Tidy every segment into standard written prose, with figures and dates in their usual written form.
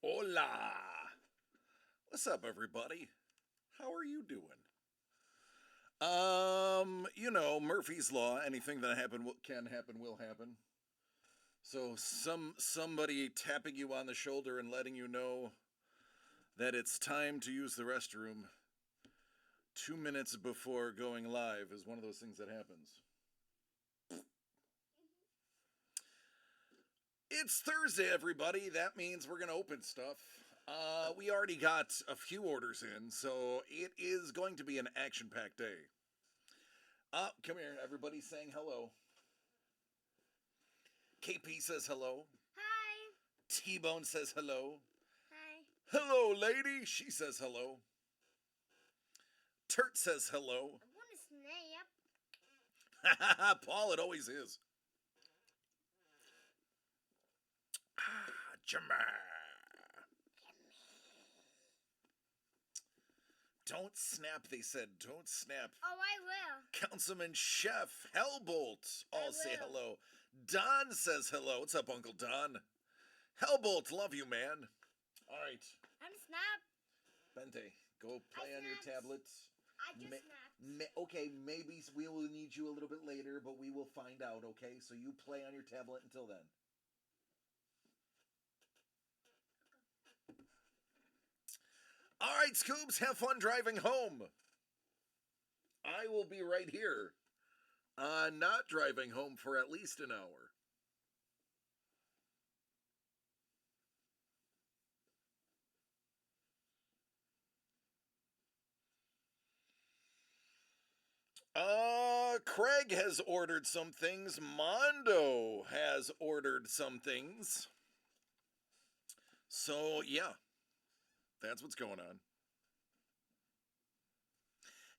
Hola! What's up, everybody? How are you doing? Murphy's Law. Anything that can happen will happen. So somebody tapping you on the shoulder and letting you know that it's time to use the restroom 2 minutes before going live is one of those things that happens. It's Thursday, everybody. That means we're gonna open stuff. We already got a few orders in, so it is going to be an action-packed day. Come here. Everybody's saying hello. KP says hello. Hi. T-Bone says hello. Hi. Hello, lady. She says hello. Turt says hello. I want a snap. Paul, it always is. Jimmy. Don't snap, they said. Don't snap. Oh, I will. Councilman Chef Hellbolt all say will. hello. Don says hello. What's up, Uncle Don? Hellbolt, love you, man. All right. I'm snap. Bente, go play on your snapped. tablet. I just snapped. Okay, maybe we will need you a little bit later, but we will find out, okay? So you play on your tablet until then. All right, Scoobs, have fun driving home. I will be right here, not driving home for at least an hour. Craig has ordered some things. Mondo has ordered some things. So, yeah, that's what's going on.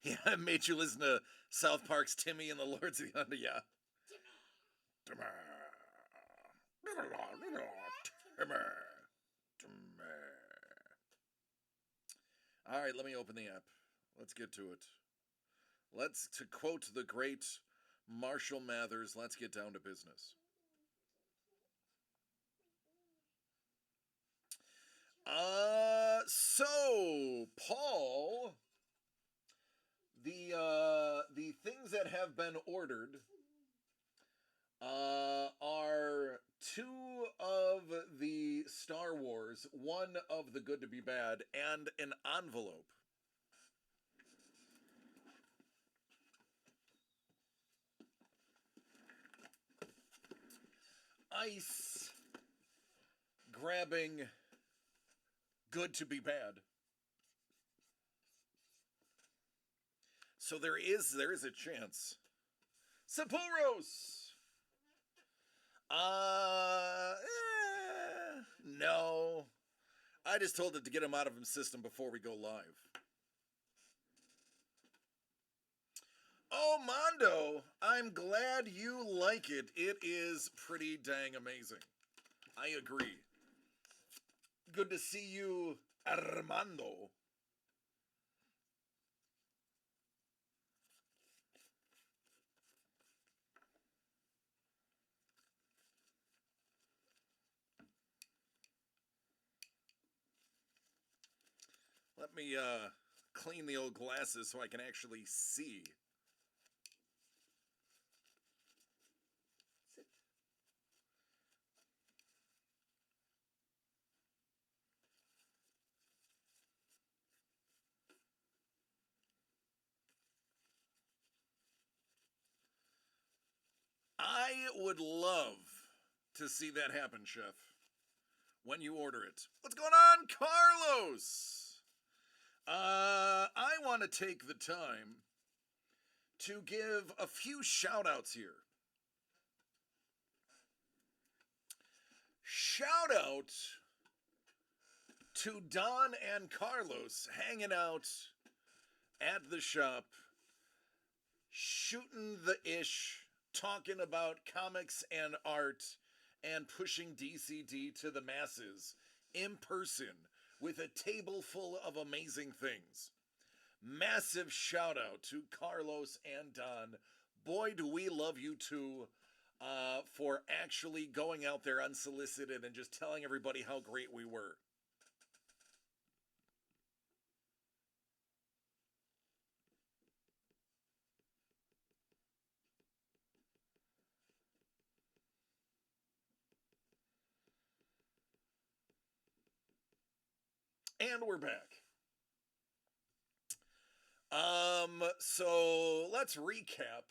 Yeah, I made you listen to South Park's Timmy and the Lords of the Thunder. Yeah. Timmy. All right, let me open the app. Let's get to it. To quote the great Marshall Mathers, let's get down to business. So Paul, the things that have been ordered are 2 of the Star Wars, 1 of the Good to Be Bad, and an envelope. Ice grabbing Good to Be Bad. So there is a chance. Sapporo's. No. I just told it to get him out of his system before we go live. Oh, Mondo, I'm glad you like it. It is pretty dang amazing. I agree. Good to see you, Armando. Let me clean the old glasses so I can actually see. Sit. I would love to see that happen, Chef. When you order it. What's going on, Carlos? I want to take the time to give a few shout outs here. Shout out to Don and Carlos hanging out at the shop, shooting the ish, talking about comics and art, and pushing DCD to the masses in person with a table full of amazing things. Massive shout out to Carlos and Don. Boy, do we love you two for actually going out there unsolicited and just telling everybody how great we were. And we're back. So let's recap.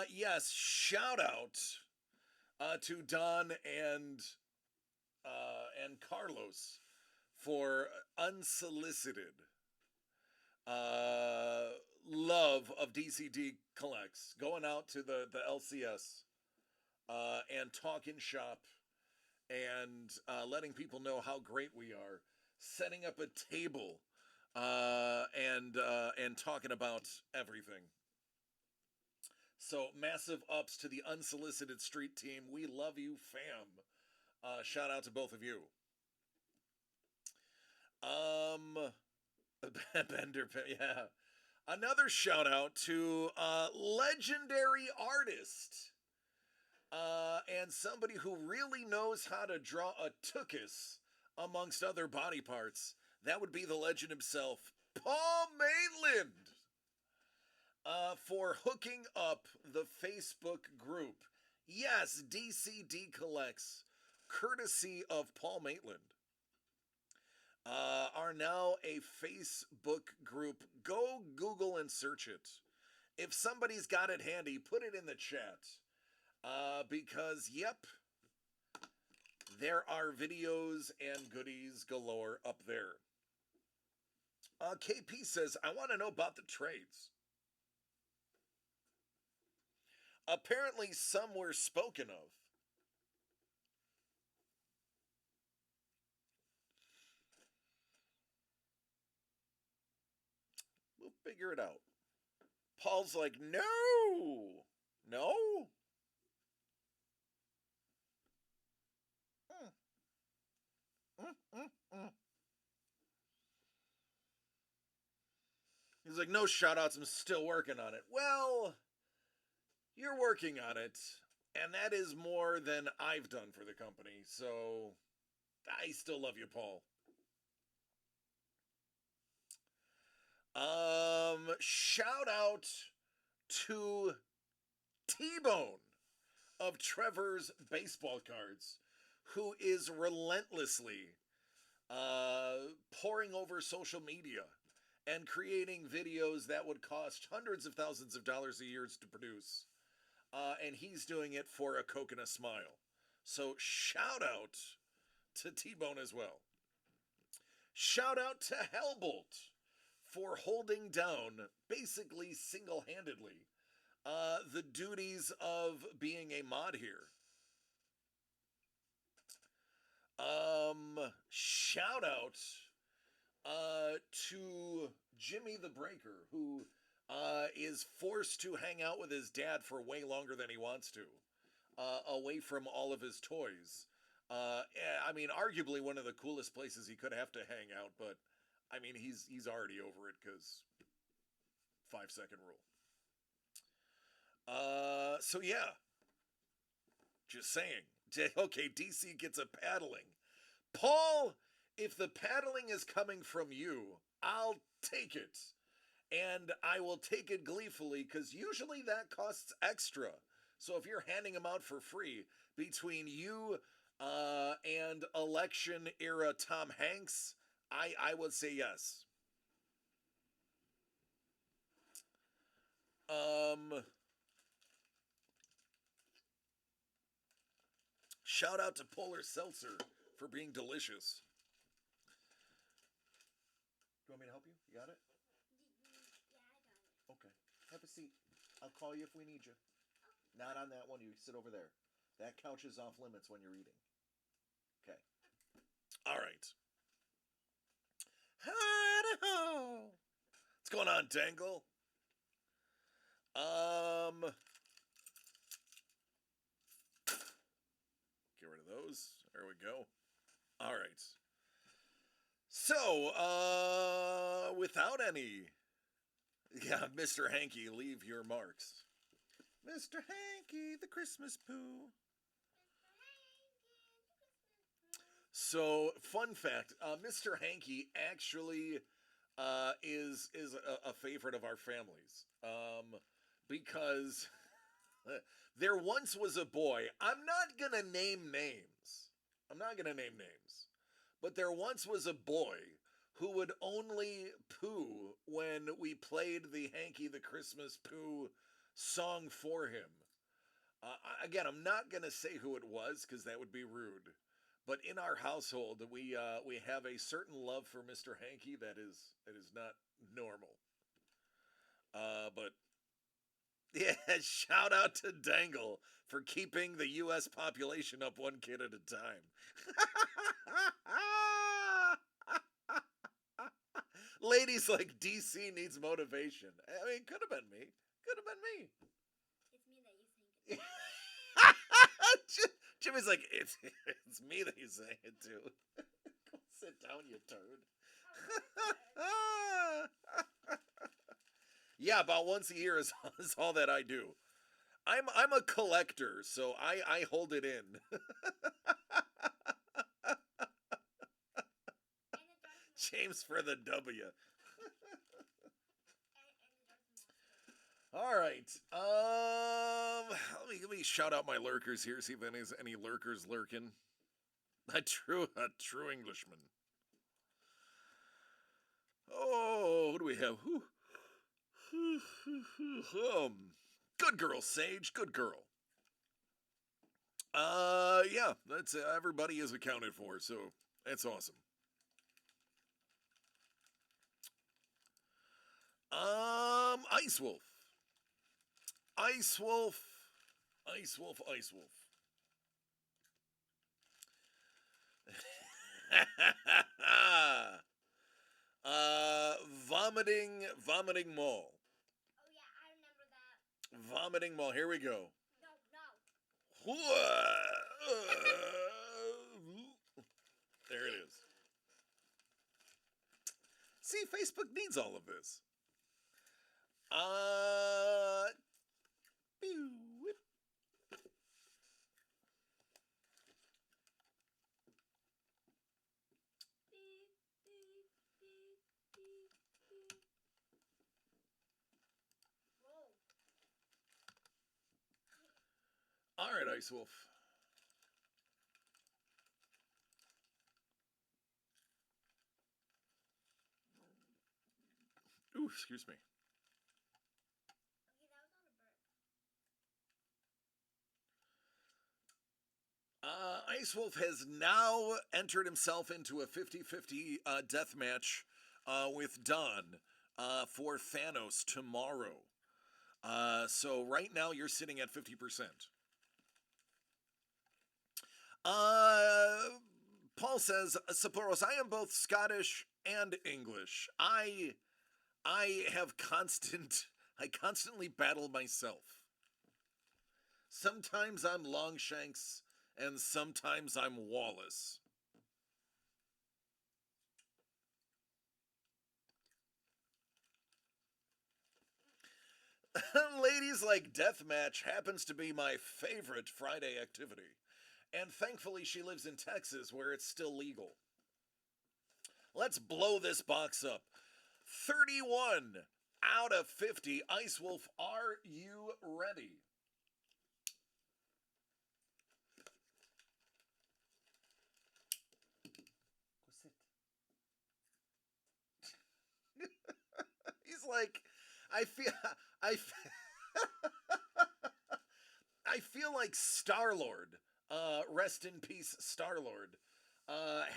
Yes, shout out to Don and Carlos for unsolicited uh love of DCD Collects, going out to the LCS and talking shop and letting people know how great we are, setting up a table and talking about everything. So massive ups to the unsolicited street team. We love you, fam. Shout out to both of you. Bender, yeah. Another shout out to legendary artist and somebody who really knows how to draw a tuchus amongst other body parts. That would be the legend himself, Paul Maitland, for hooking up the Facebook group. Yes, DCD Collects, courtesy of Paul Maitland, are now a Facebook group. Go Google and search it. If somebody's got it handy, put it in the chat. Because, yep, there are videos and goodies galore up there. KP says, I want to know about the trades. Apparently, some were spoken of. We'll figure it out. Paul's like, no. No? He's like, no shout outs, I'm still working on it. Well, you're working on it, and that is more than I've done for the company, so I still love you, Paul. Shout out to T-Bone of Trevor's baseball cards, who is relentlessly poring over social media and creating videos that would cost hundreds of thousands of dollars a year to produce. And he's doing it for a coconut smile. So shout out to T-Bone as well. Shout out to Hellbolt for holding down, basically single-handedly, the duties of being a mod here. Shout out to Jimmy the Breaker, who is forced to hang out with his dad for way longer than he wants to, away from all of his toys. I mean, arguably one of the coolest places he could have to hang out, but I mean, he's already over it because 5-second rule. So yeah, just saying. Okay, DC gets a paddling. Paul, if the paddling is coming from you, I'll take it. And I will take it gleefully, because usually that costs extra. So if you're handing them out for free, between you and election era Tom Hanks, I would say yes. Shout out to Polar Seltzer for being delicious. You want me to help you? You got it? Yeah, I got it. Okay. Have a seat. I'll call you if we need you. Not on that one. You sit over there. That couch is off limits when you're eating. Okay. All right. What's going on, Dangle? Get rid of those. There we go. All right. So, without any... Yeah, Mr. Hanky, leave your marks. Mr. Hanky, the Christmas poo. So, fun fact, Mr. Hanky actually is a favorite of our families. Because there once was a boy. I'm not going to name names. But there once was a boy who would only poo when we played the Hanky the Christmas Pooh song for him. Again, I'm not gonna say who it was because that would be rude. But in our household, we have a certain love for Mr. Hanky that is not normal. But yeah, shout out to Dangle for keeping the U.S. population up one kid at a time. Ladies like DC needs motivation. I mean, could have been me. Could have been me. It's me that you think it. Jimmy's like, it's me that you're saying it to. Go sit down, you turd. Yeah, about once a year is all that I do. I'm a collector, so I hold it in. James for the W. All right. Let me shout out my lurkers here. See if there's any lurkers lurking. A true Englishman. Oh, who do we have? Good girl, Sage. Good girl. Yeah, that's everybody is accounted for, so that's awesome. Ice Wolf. Ice Wolf. Ice Wolf. Ice Wolf. Vomiting Mall. Oh yeah, I remember that. Vomiting Mall. Here we go. No. There it is. See, Facebook needs all of this. Whip. All right, Ice Wolf. Ooh, excuse me. Okay, that was not a burp. Ice Wolf has now entered himself into a 50-50 death match with Don for Thanos tomorrow. So right now you're sitting at 50%. Paul says, Saporos, I am both Scottish and English. I constantly battle myself. Sometimes I'm Longshanks, and sometimes I'm Wallace. Ladies like Deathmatch happens to be my favorite Friday activity. And thankfully she lives in Texas where it's still legal. Let's blow this box up. 31 out of 50. Ice Wolf, are you ready? He's like, I feel like Star-Lord. Rest in peace, Star-Lord.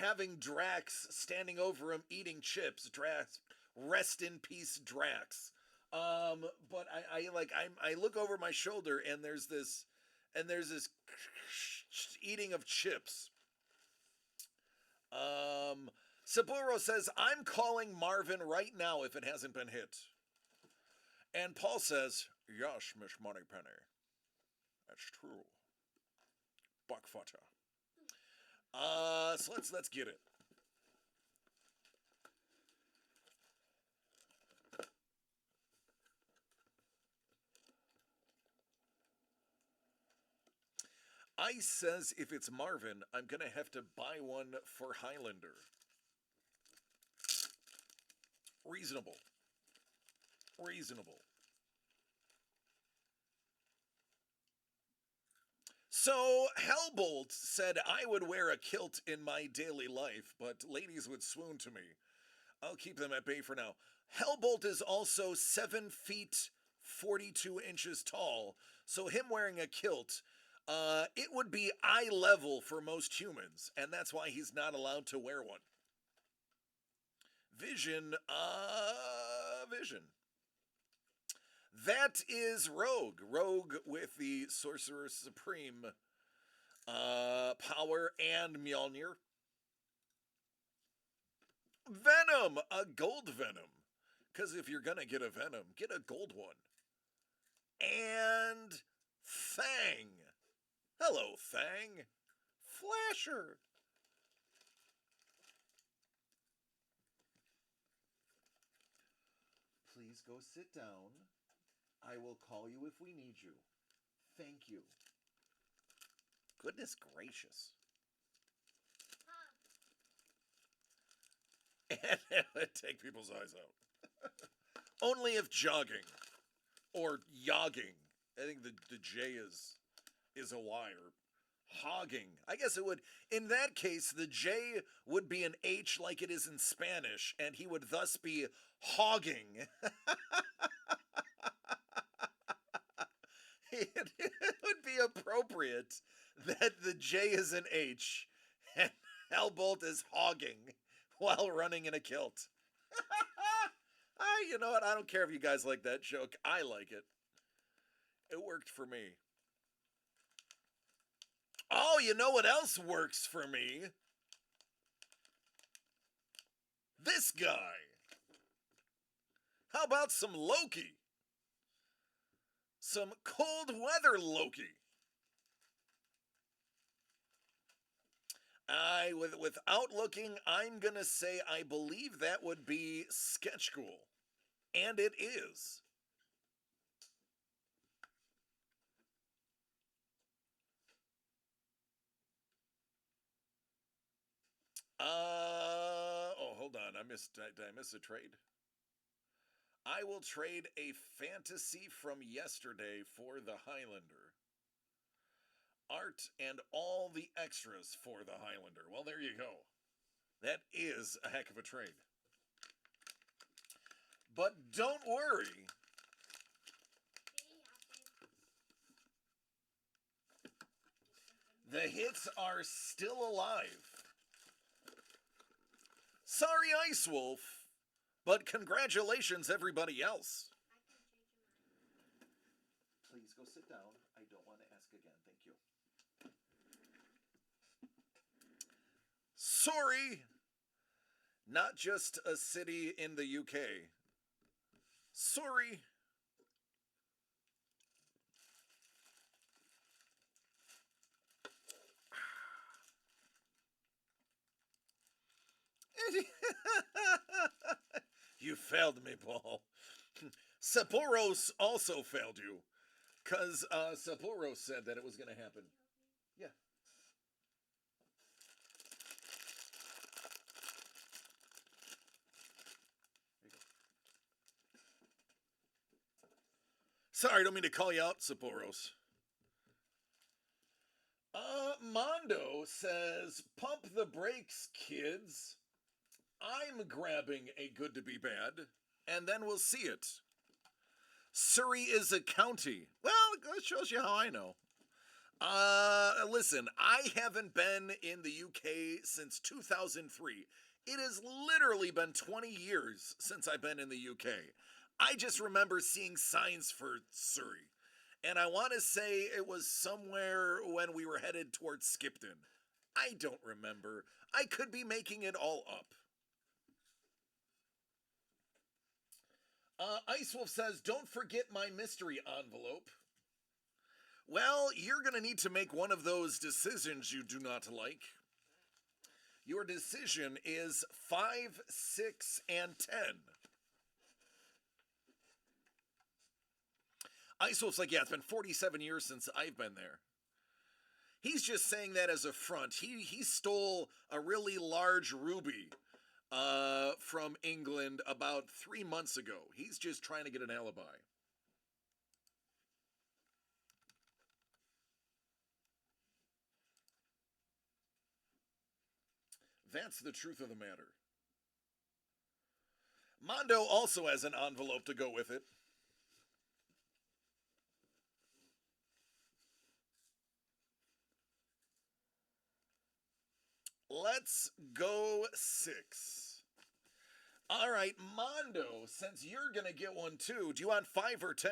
Having Drax standing over him eating chips. Drax, rest in peace, Drax. But I look over my shoulder and there's this eating of chips. Saburo says, I'm calling Marvin right now if it hasn't been hit. And Paul says, yes, Miss Moneypenny. That's true. Buckfutter. So let's get it. Ice says if it's Marvin, I'm gonna have to buy one for Highlander. Reasonable. So Hellbolt said I would wear a kilt in my daily life, but ladies would swoon to me. I'll keep them at bay for now. Hellbolt is also 7 feet 42 inches tall, so him wearing a kilt, it would be eye level for most humans, and that's why he's not allowed to wear one. Vision. That is Rogue. Rogue with the Sorcerer Supreme power and Mjolnir. Venom, a gold Venom. Because if you're going to get a Venom, get a gold one. And Fang. Hello, Fang. Flasher. Please go sit down. I will call you if we need you. Thank you. Goodness gracious. And it would take people's eyes out. Only if jogging or yogging. I think the J is a Y, or hogging. I guess it would. In that case, the J would be an H like it is in Spanish, and he would thus be hogging. It would be appropriate that the J is an H and Hellbolt is hogging while running in a kilt. You know what? I don't care if you guys like that joke. I like it. It worked for me. Oh, you know what else works for me? This guy. How about some Loki? Some cold weather Loki. Without looking, I'm going to say I believe that would be Sketchghoul. And it is. Hold on. Did I miss a trade? I will trade a fantasy from yesterday for the Highlander. Art and all the extras for the Highlander. Well, there you go. That is a heck of a trade. But don't worry. The hits are still alive. Sorry, Ice Wolf, but congratulations, everybody else. Please go sit down. I don't want to ask again. Thank you. Sorry. Not just a city in the UK. Sorry. You failed me, Paul. Sapphoros also failed you. Because Sapphoros said that it was going to happen. Yeah. There you go. Sorry, I don't mean to call you out, Sapphoros. Mondo says, pump the brakes, kids. I'm grabbing a good to be bad, and then we'll see it. Surrey is a county. Well, it shows you how I know. Listen, I haven't been in the UK since 2003. It has literally been 20 years since I've been in the UK. I just remember seeing signs for Surrey. And I want to say it was somewhere when we were headed towards Skipton. I don't remember. I could be making it all up. Ice Wolf says, don't forget my mystery envelope. Well, you're going to need to make one of those decisions you do not like. Your decision is 5, 6, and 10. Ice Wolf's like, yeah, it's been 47 years since I've been there. He's just saying that as a front. He stole a really large ruby from England about 3 months ago. He's just trying to get an alibi. That's the truth of the matter. Mondo also has an envelope to go with it. Let's go 6. All right, Mondo, since you're going to get one too, do you want 5 or 10?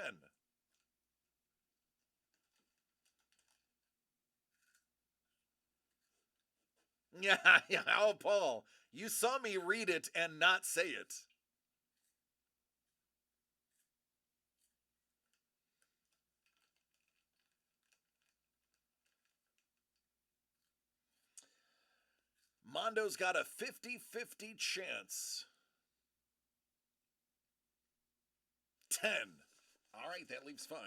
Yeah, yeah. Oh, Paul, you saw me read it and not say it. Mondo's got a 50-50 chance. 10. All right, that leaves 5.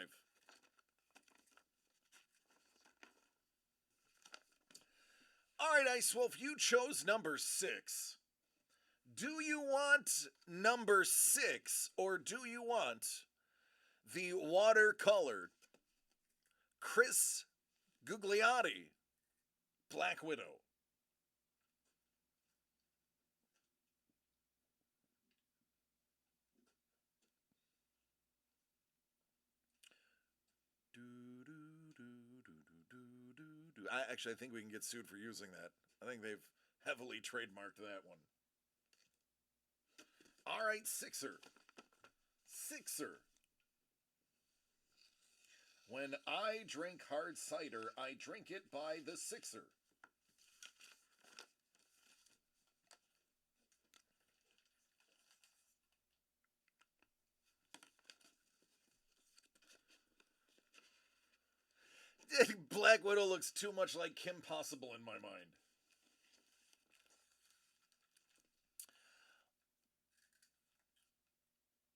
All right, Ice Wolf, you chose number 6. Do you want number 6 or do you want the watercolor Chris Gugliotti Black Widow? I think we can get sued for using that. I think they've heavily trademarked that one. All right, Sixer. Sixer. When I drink hard cider, I drink it by the Sixer. Black Widow looks too much like Kim Possible in my mind.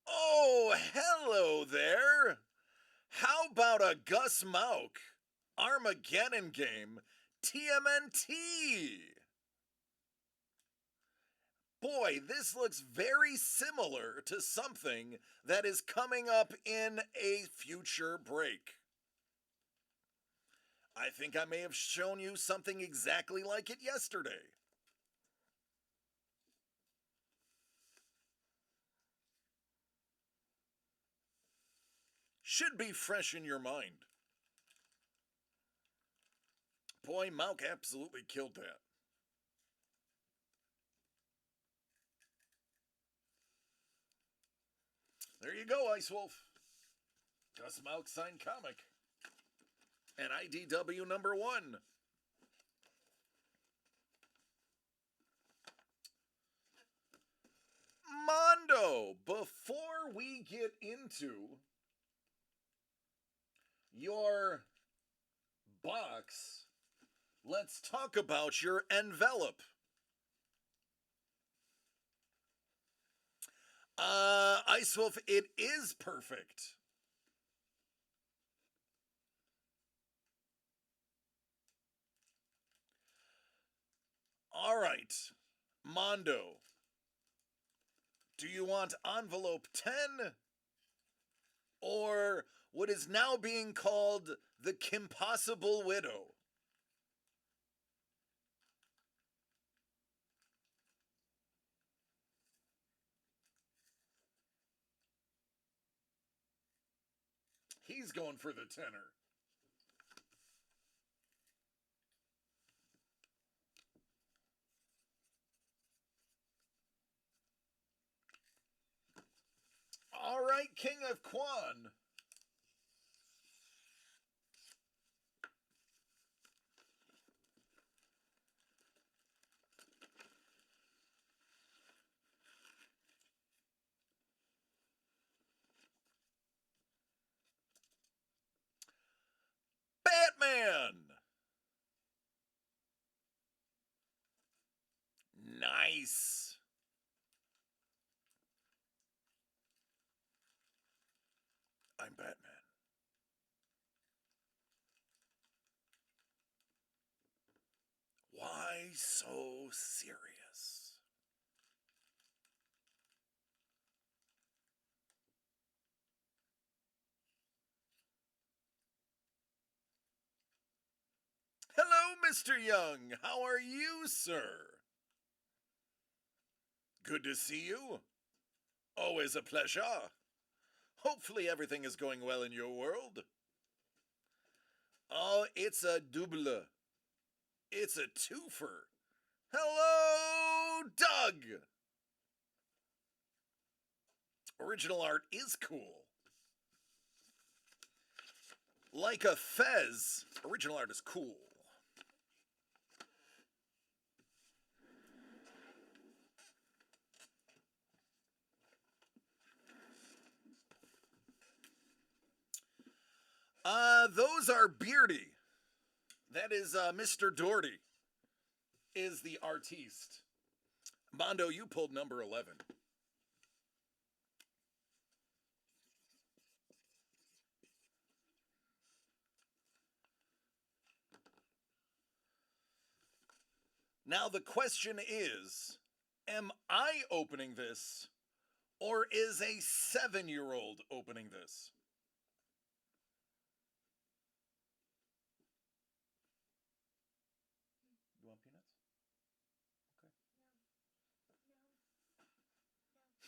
Oh, hello there. How about a Gus Mauk Armageddon game TMNT? Boy, this looks very similar to something that is coming up in a future break. I think I may have shown you something exactly like it yesterday. Should be fresh in your mind. Boy, Mauk absolutely killed that. There you go, Ice Wolf. Gus Mauk signed comic. And IDW number 1. Mondo, before we get into your box, let's talk about your envelope. Ice Wolf, it is perfect. All right, Mondo, do you want envelope 10 or what is now being called the Kimpossible Widow? He's going for the tenor. All right, King of Quan. Batman. Nice. I'm Batman. Why so serious? Hello, Mr. Young. How are you, sir? Good to see you. Always a pleasure. Hopefully everything is going well in your world. Oh, it's a double. It's a twofer. Hello, Doug. Original art is cool. Like a fez, original art is cool. Those are Beardy. That is Mr. Doherty is the artiste. Mondo, you pulled number 11. Now the question is, am I opening this or is a 7-year-old opening this? You want peanuts?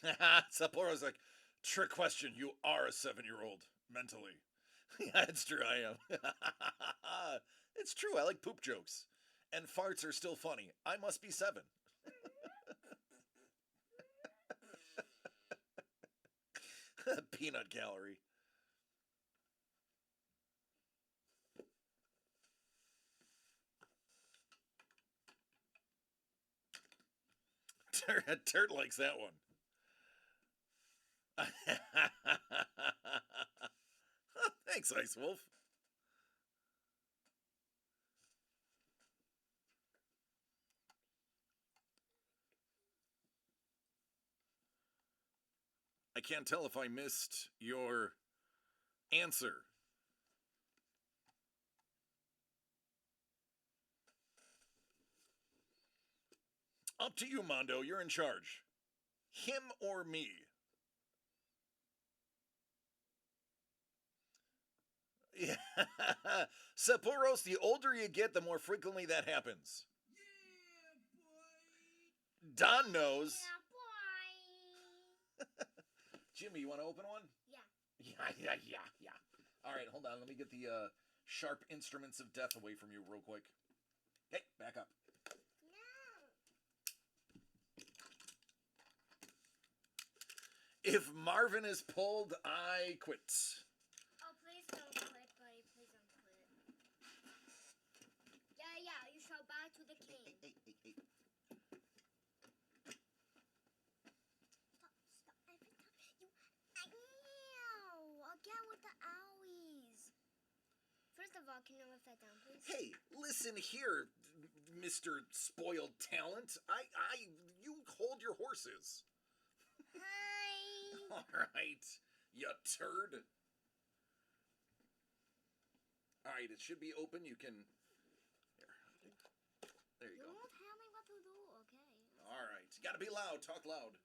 Okay. Sapporo's like, trick question, you are a 7-year-old mentally. Yeah, it's true, I am. It's true, I like poop jokes. And farts are still funny. I must be 7. Peanut gallery. Turt likes that one. Thanks, Ice Wolf. I can't tell if I missed your answer. Up to you, Mondo. You're in charge. Him or me? Yeah. Sapporos, the older you get, the more frequently that happens. Yeah, boy. Don knows. Yeah, boy. Jimmy, you want to open one? Yeah. Yeah. All right, hold on. Let me get the sharp instruments of death away from you real quick. Hey, back up. If Marvin is pulled, I quit. Oh, please don't quit, buddy. Please don't quit. Yeah, you shall bow to the king. Hey. Stop every time you... Ow! Again with the owies. First of all, can you lift that down, please? Hey, listen here, Mr. Spoiled Talent. You hold your horses. Hi. All right, you turd. All right, it should be open. You can. There you You go. won't tell me what to do, okay? All right, you gotta be loud. Talk loud.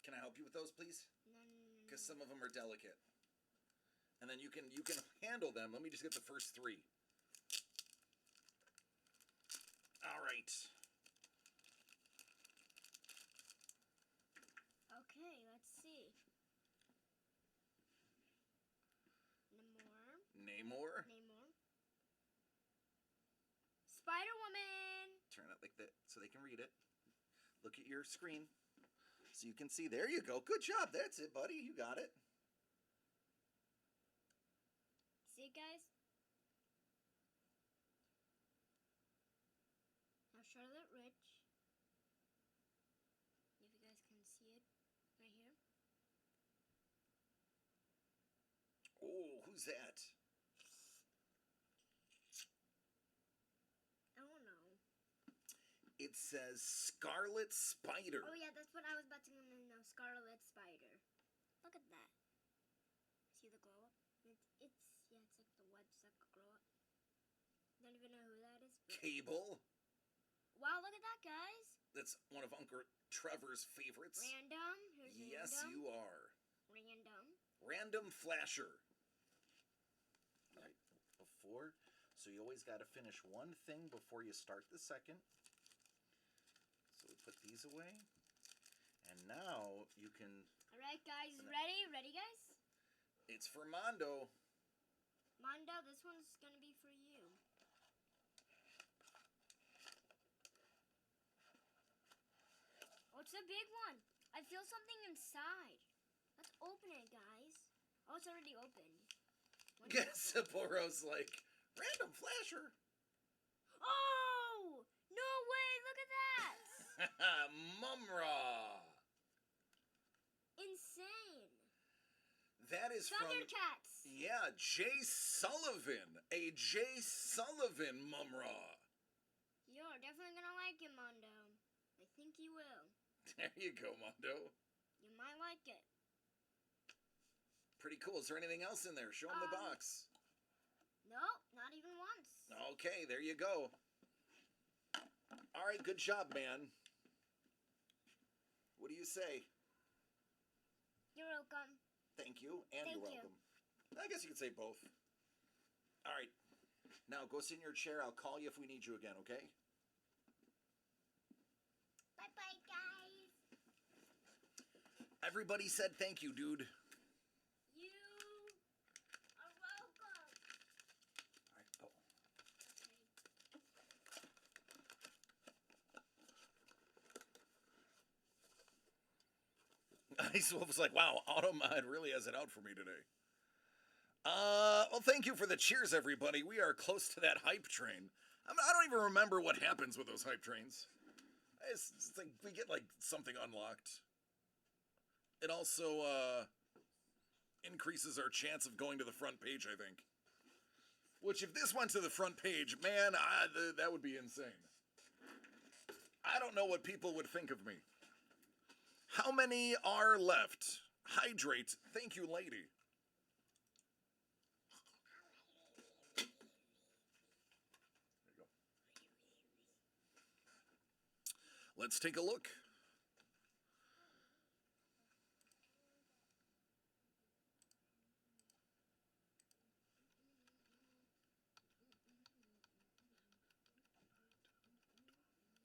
Can I help you with those, please? No. Because some of them are delicate. And then you can handle them. Let me just get the first 3. All right. Okay, let's see. Namor. Spider-Woman. Turn it like that so they can read it. Look at your screen so you can see. There you go. Good job. That's it, buddy. You got it. See, guys? Now Charlotte Rich. If you guys can see it right here. Oh, who's that? I don't know. It says Scarlet Spider. Oh yeah, that's what I was about to know. Scarlet Spider. Look at that. See the glow up? It's like the white sucker glow up. Don't even know who that is. Cable. Wow, look at that, guys. That's one of Uncle Trevor's favorites. Random. Here's Yes, random. you are. Random. Random Flasher. All right, before. So you always got to finish one thing before you start the second. So we put these away. And now you can... Alright, guys, ready? Ready, guys? It's for Mondo. Mondo, this one's gonna be for you. Oh, it's a big one. I feel something inside. Let's open it, guys. Oh, it's already opened. Sapporo's like, random flasher. Oh! No way, look at that! Mumra. Insane. That is from... Thundercats. Yeah, Jay Sullivan. A Jay Sullivan Mumra. You're definitely gonna like it, Mondo. I think you will. There you go, Mondo. You might like it. Pretty cool. Is there anything else in there? Show him the box. Nope, not even once. Okay, there you go. All right, good job, man. What do you say? You're welcome. Thank you, and Thank you're you. welcome. I guess you could say both. All right. Now, go sit in your chair. I'll call you if we need you again, okay? Bye-bye, guys. Everybody said thank you, dude. You are welcome. All right, go. Ice Wolf was like, wow, Automod really has it out for me today. Well, thank you for the cheers, everybody. We are close to that hype train. I don't even remember what happens with those hype trains. It's like we get like something unlocked. It also increases our chance of going to the front page, I think. Which, if this went to the front page, man, that would be insane. I don't know what people would think of me. How many are left? Hydrate. Thank you, lady. There you go. Let's take a look.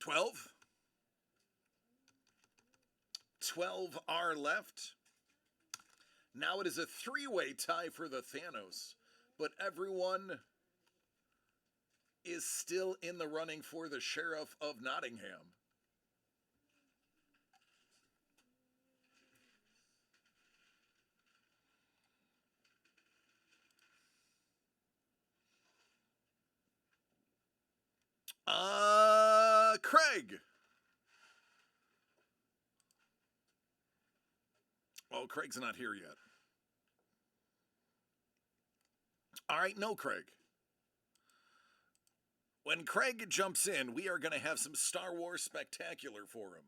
$12. 12 are left. Now it is a three-way tie for the Thanos, but everyone is still in the running for the Sheriff of Nottingham. Craig. Oh, Craig's not here yet. All right, no, Craig. When Craig jumps in, we are going to have some Star Wars spectacular for him.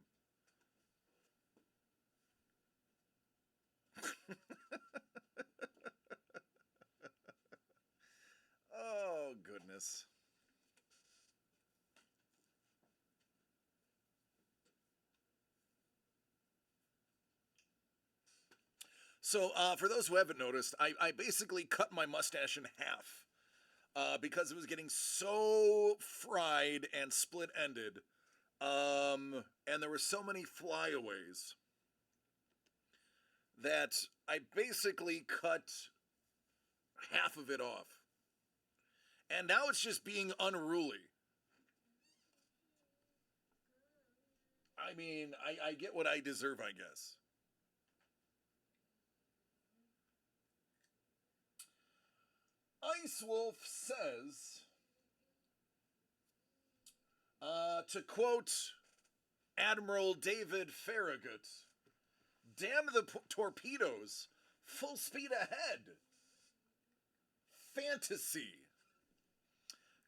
Oh, goodness. So, for those who haven't noticed, I basically cut my mustache in half because it was getting so fried and split-ended. And there were so many flyaways that I basically cut half of it off. And now it's just being unruly. I mean, I get what I deserve, I guess. Ice Wolf says, to quote Admiral David Farragut, damn the torpedoes, full speed ahead. Fantasy.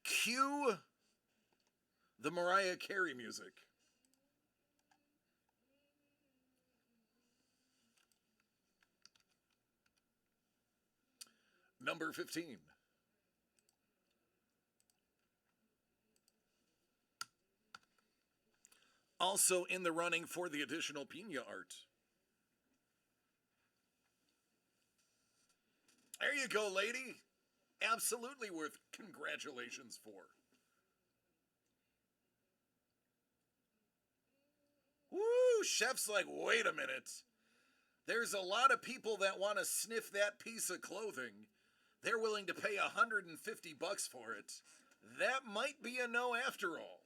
Cue the Mariah Carey music. Number 15. Also in the running for the additional Pina art. There you go, lady. absolutely worth congratulations for. Woo! Chef's like, wait a minute. There's a lot of people that want to sniff that piece of clothing. They're willing to pay $150 for it. That might be a no after all.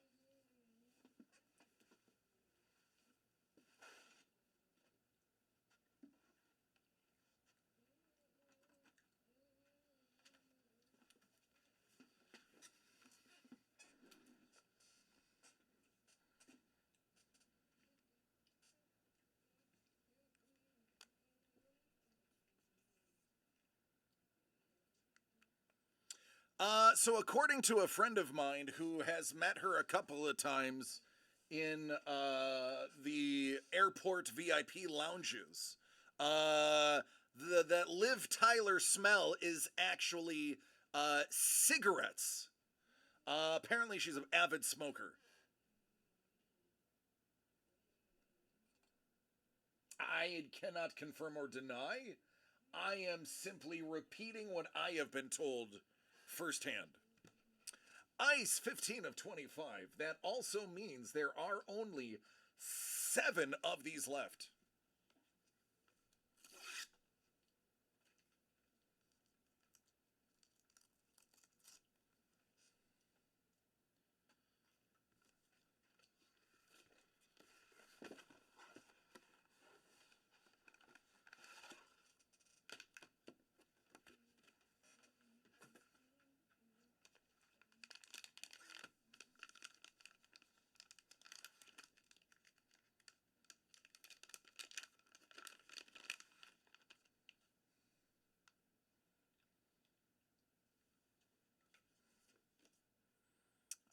So according to a friend of mine who has met her a couple of times in the airport VIP lounges, that Liv Tyler smell is actually cigarettes. Apparently, she's an avid smoker. I cannot confirm or deny. I am simply repeating what I have been told firsthand. Ice 15 of 25. That also means there are only 7 of these left.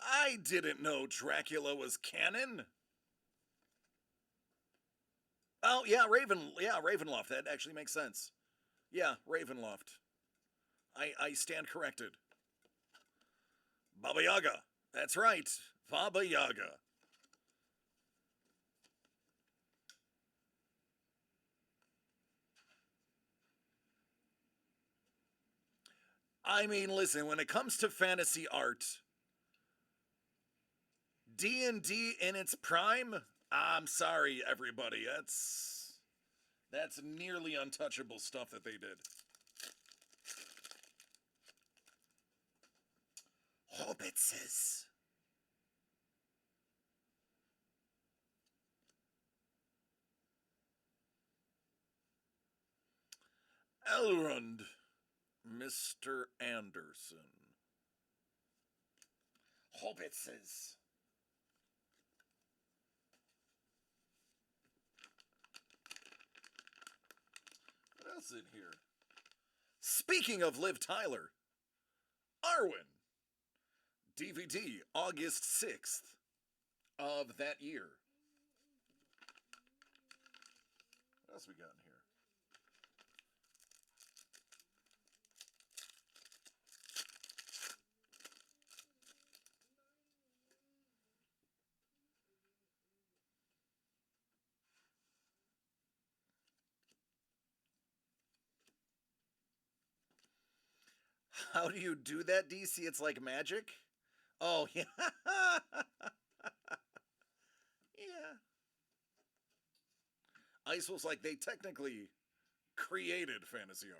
I didn't know Dracula was canon. Oh yeah, Ravenloft. That actually makes sense. Yeah, Ravenloft. I stand corrected. Baba Yaga. That's right, Baba Yaga. I mean, listen, when it comes to fantasy art, D&D in its prime, I'm sorry everybody. That's nearly untouchable stuff that they did. Hobbitses. Elrond. Mr. Anderson. Hobbitses. What else in here? Speaking of Liv Tyler, Arwen. DVD, August 6th of that year. What else we got in here? How do you do that, DC? It's like magic? Oh, yeah. Yeah. Ice was like they technically created fantasy art.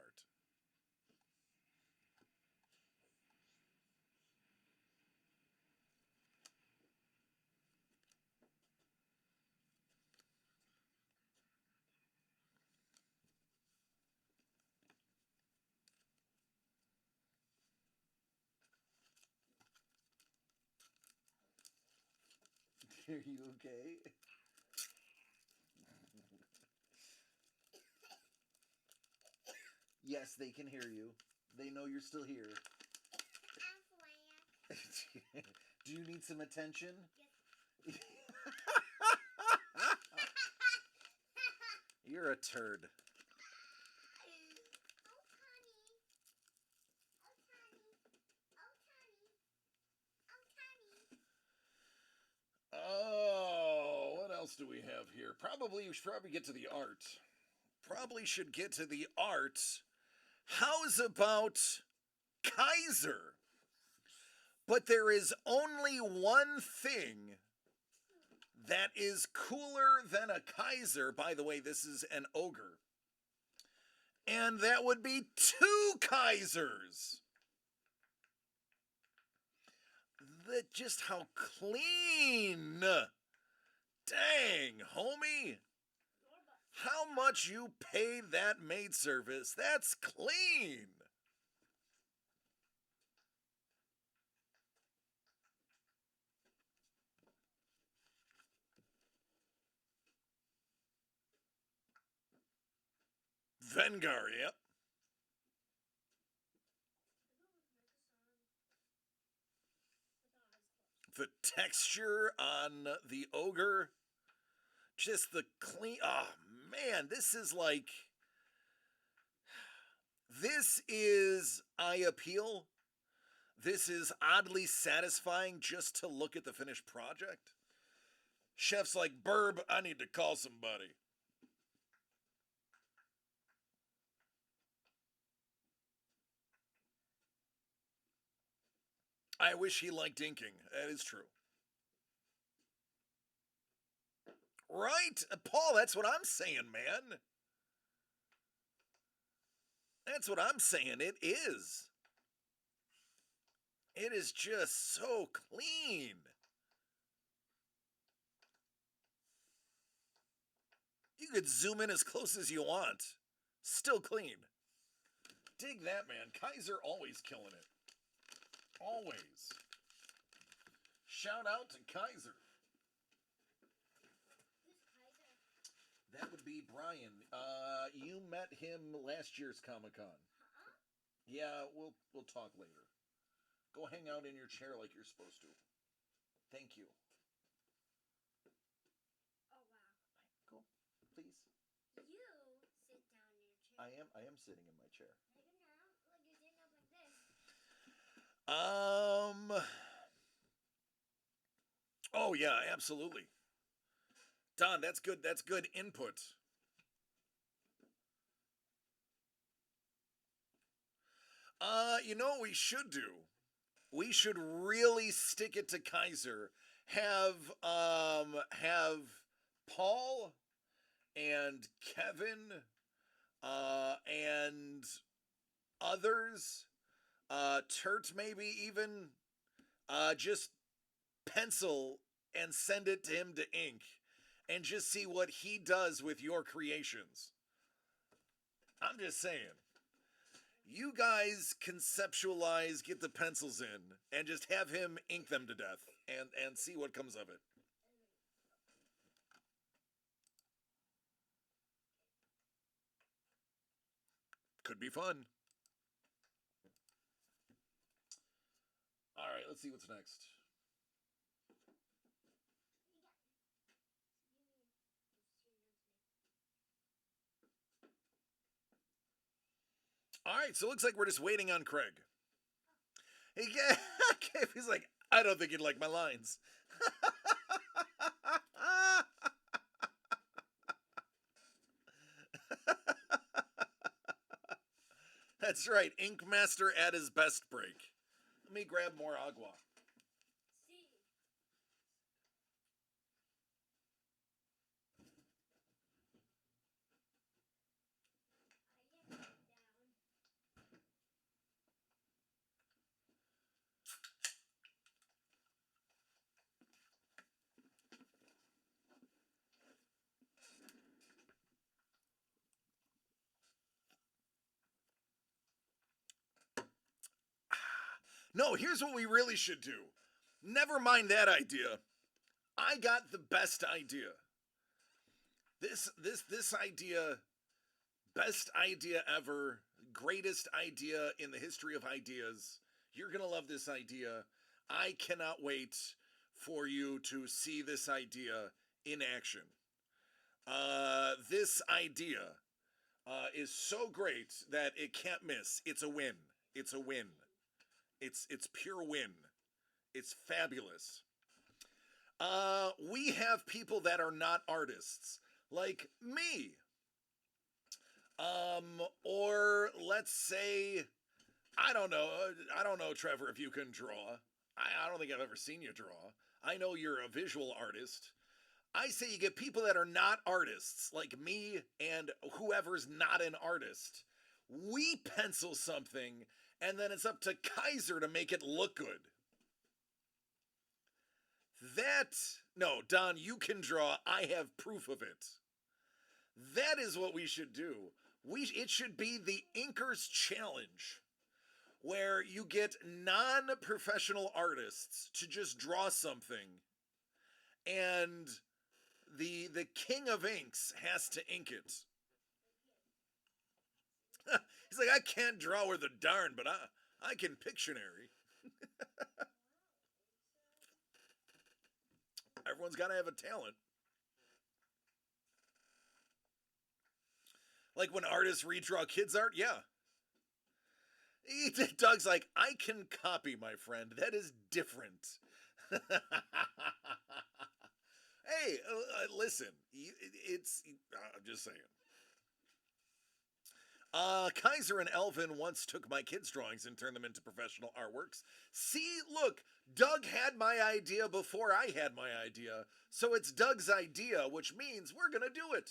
Are you okay? Yes, they can hear you. They know you're still here. Do you need some attention? Yes. You're a turd. Oh, what else do we have here? We should probably get to the art. Probably should get to the art. How's about Kaiser. But there is only one thing that is cooler than a Kaiser. By the way, this is an ogre. And that would be 2 Kaisers. Just how clean. Dang, homie. How much you paid that maid service? That's clean. Vengar, yep. The texture on the ogre, just the clean. Oh man, this is like. This is eye appeal. This is oddly satisfying just to look at the finished project. Chef's like, Burb, I need to call somebody. I wish he liked inking. That is true. Right? Paul, that's what I'm saying, man. That's what I'm saying. It is. It is just so clean. You could zoom in as close as you want. Still clean. Dig that, man. Kaiser always killing it. Always. Shout out to Kaiser. Who's Kaiser? That would be Brian. You met him last year's Comic-Con. Yeah, we'll talk later. Go hang out in your chair like you're supposed to. Thank you. Oh wow. Go, please. You sit down in your chair. I am sitting in my chair. Look at now. Look, you're sitting up like this. Oh yeah, absolutely. Don, that's good. That's good input. You know what we should do? We should really stick it to Kaiser. Have Paul and Kevin and others, Turt maybe even, just pencil and send it to him to ink and just see what he does with your creations. I'm just saying. You guys conceptualize, get the pencils in, and just have him ink them to death and see what comes of it. Could be fun. All right, let's see what's next. All right, so it looks like we're just waiting on Craig. He's like, I don't think you'd like my lines. That's right, Ink Master at his best break. Let me grab more agua. See. I am down. No, here's what we really should do. Never mind that idea. I got the best idea. This idea, best idea ever, greatest idea in the history of ideas. You're going to love this idea. I cannot wait for you to see this idea in action. This idea is so great that it can't miss. It's a win. It's a win. It's pure win. It's fabulous. We have people that are not artists, like me. Or let's say I don't know. I don't know, Trevor, if you can draw. I don't think I've ever seen you draw. I know you're a visual artist. I say you get people that are not artists, like me and whoever's not an artist. We pencil something, and then it's up to Kaiser to make it look good. That, no, Don, you can draw. I have proof of it. That is what we should do. It should be the Inkers Challenge, where you get non-professional artists to just draw something, and the king of inks has to ink it. He's like, I can't draw with a darn, but I can Pictionary. Everyone's got to have a talent. Like when artists redraw kids' art, yeah. Doug's like, I can copy, my friend. That is different. Hey, listen, I'm just saying. Kaiser and Elvin once took my kids' drawings and turned them into professional artworks. See, look, Doug had my idea before I had my idea, so it's Doug's idea, which means we're gonna do it.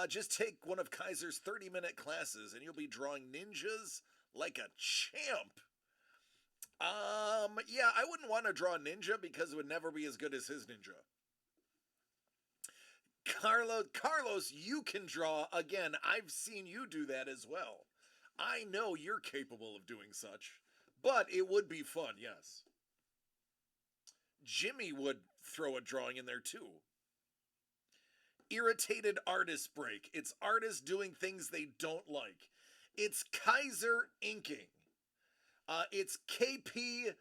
Just take one of Kaiser's 30-minute classes and you'll be drawing ninjas like a champ. Yeah, I wouldn't want to draw ninja because it would never be as good as his ninja. Carlos, you can draw. Again, I've seen you do that as well. I know you're capable of doing such, but it would be fun, yes. Jimmy would throw a drawing in there too. Irritated artist break. It's artists doing things they don't like. It's Kaiser inking. It's KP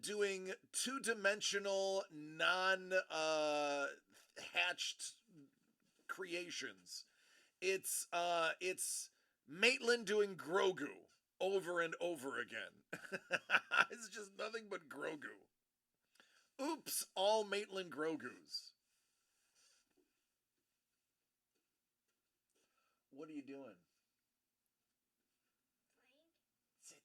doing two-dimensional, non-hatched creations. It's Maitland doing Grogu over and over again. It's just nothing but Grogu. Oops, all Maitland Grogus. What are you doing? Sit.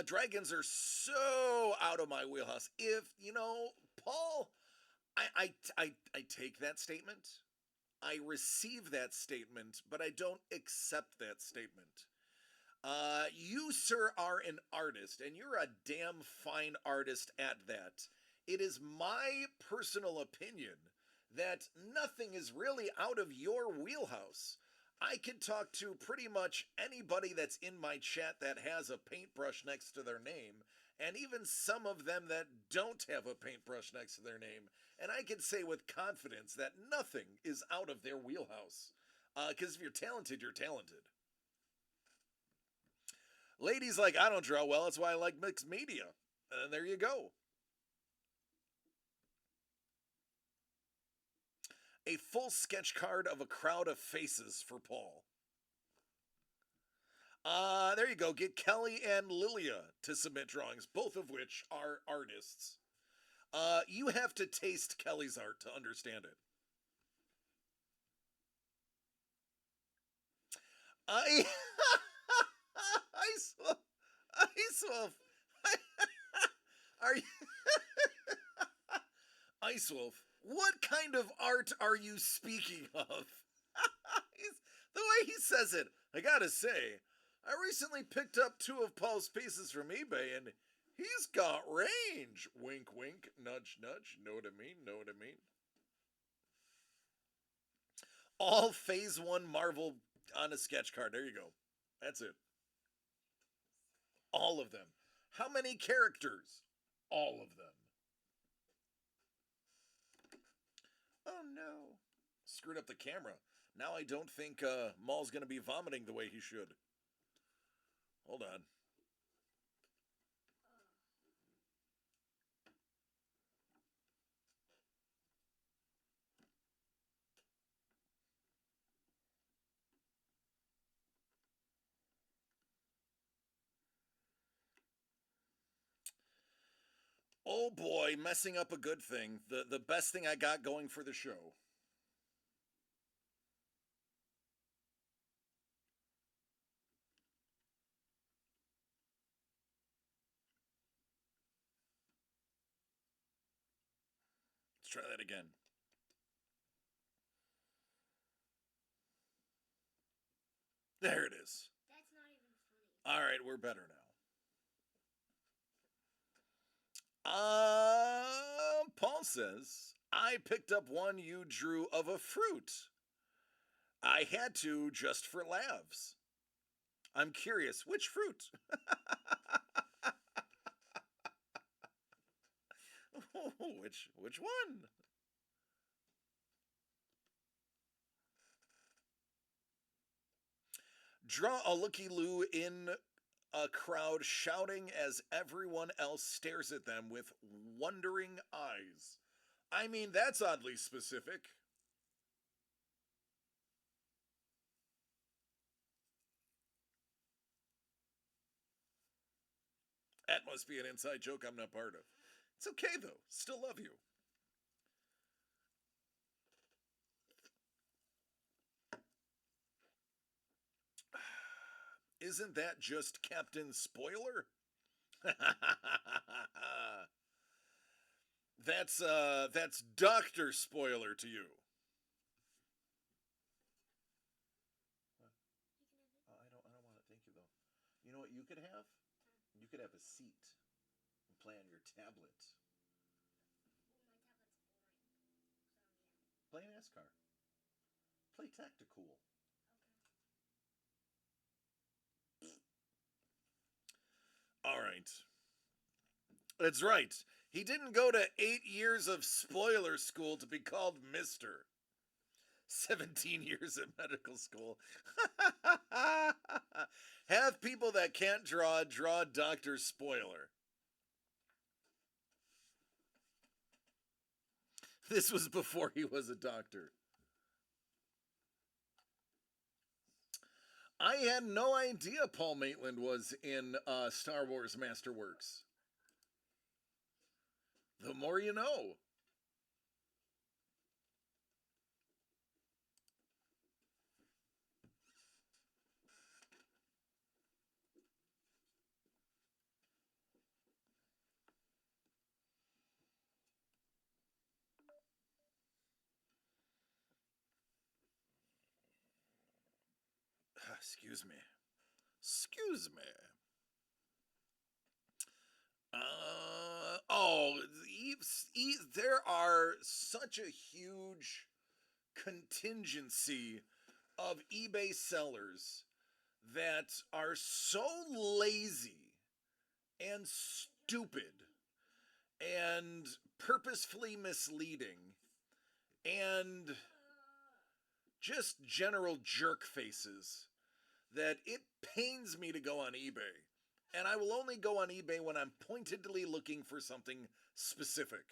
Dragons are so out of my wheelhouse. If, Paul, I take that statement. I receive that statement, but I don't accept that statement. You, sir, are an artist, and you're a damn fine artist at that. It is my personal opinion that nothing is really out of your wheelhouse. I can talk to pretty much anybody that's in my chat that has a paintbrush next to their name, and even some of them that don't have a paintbrush next to their name, and I can say with confidence that nothing is out of their wheelhouse. Because if you're talented, you're talented. Ladies like, I don't draw well, that's why I like mixed media. And there you go. A full sketch card of a crowd of faces for Paul. There you go. Get Kelly and Lilia to submit drawings, both of which are artists. You have to taste Kelly's art to understand it. I Ice Wolf. Are you Ice Wolf? What kind of art are you speaking of? The way he says it, I gotta say, I recently picked up 2 of Paul's pieces from eBay and he's got range. Wink, wink, nudge, nudge. Know what I mean? Know what I mean? All Phase 1 Marvel on a sketch card. There you go. That's it. All of them. How many characters? All of them. Oh no. Screwed up the camera. Now I don't think Maul's going to be vomiting the way he should. Hold on. Oh boy, messing up a good thing. The best thing I got going for the show. try that again. There it is. That's not even funny. All right, we're better now. Paul says, I picked up one you drew of a fruit. I had to just for laughs. I'm curious, which fruit? Which one? Draw a looky-loo in a crowd shouting as everyone else stares at them with wondering eyes. I mean, that's oddly specific. That must be an inside joke I'm not part of. It's okay, though. Still love you. Isn't that just Captain Spoiler? That's Dr. Spoiler to you. I don't want it. Thank you though. You know what you could have? You could have a seat and play on your tablet. Well, my tablet's boring. So, Play NASCAR. Play Tacticool. okay. All right. That's right. He didn't go to 8 years of spoiler school to be called Mr. 17 years at medical school. Have people that can't draw Dr. Spoiler. This was before he was a doctor. I had no idea Paul Maitland was in Star Wars Masterworks. The more you know. Excuse me. Excuse me. There are such a huge contingency of eBay sellers that are so lazy and stupid and purposefully misleading and just general jerk faces that it pains me to go on eBay. And I will only go on eBay when I'm pointedly looking for something specific.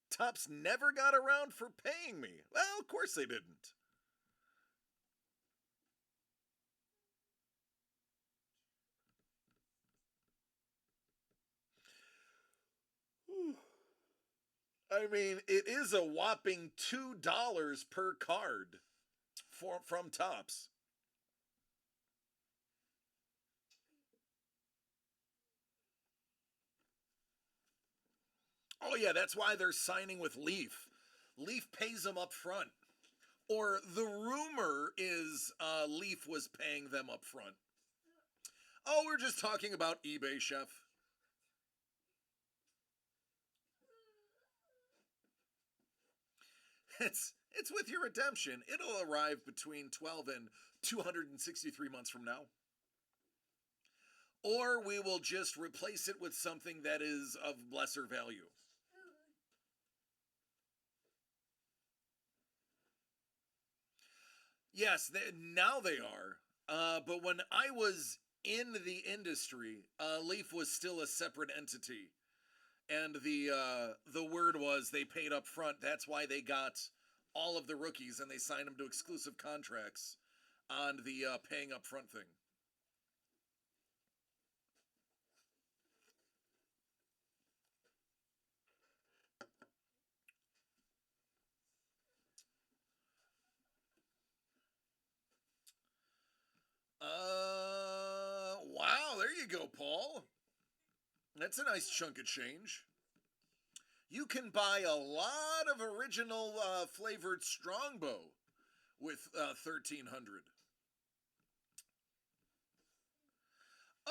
Topps never got around for paying me. Well, of course they didn't. I mean, it is a whopping $2 per card from Topps. Oh yeah, that's why they're signing with Leaf. Leaf pays them up front. Or the rumor is Leaf was paying them up front. Oh, we're just talking about eBay, Chef. It's with your redemption. It'll arrive between 12 and 263 months from now. Or we will just replace it with something that is of lesser value. Yes, now they are. But when I was in the industry, Leaf was still a separate entity, and the word was they paid up front. That's why they got all of the rookies, and they signed them to exclusive contracts on the paying up front thing. Wow, there you go, Paul. That's a nice chunk of change. You can buy a lot of original flavored Strongbow with 1300.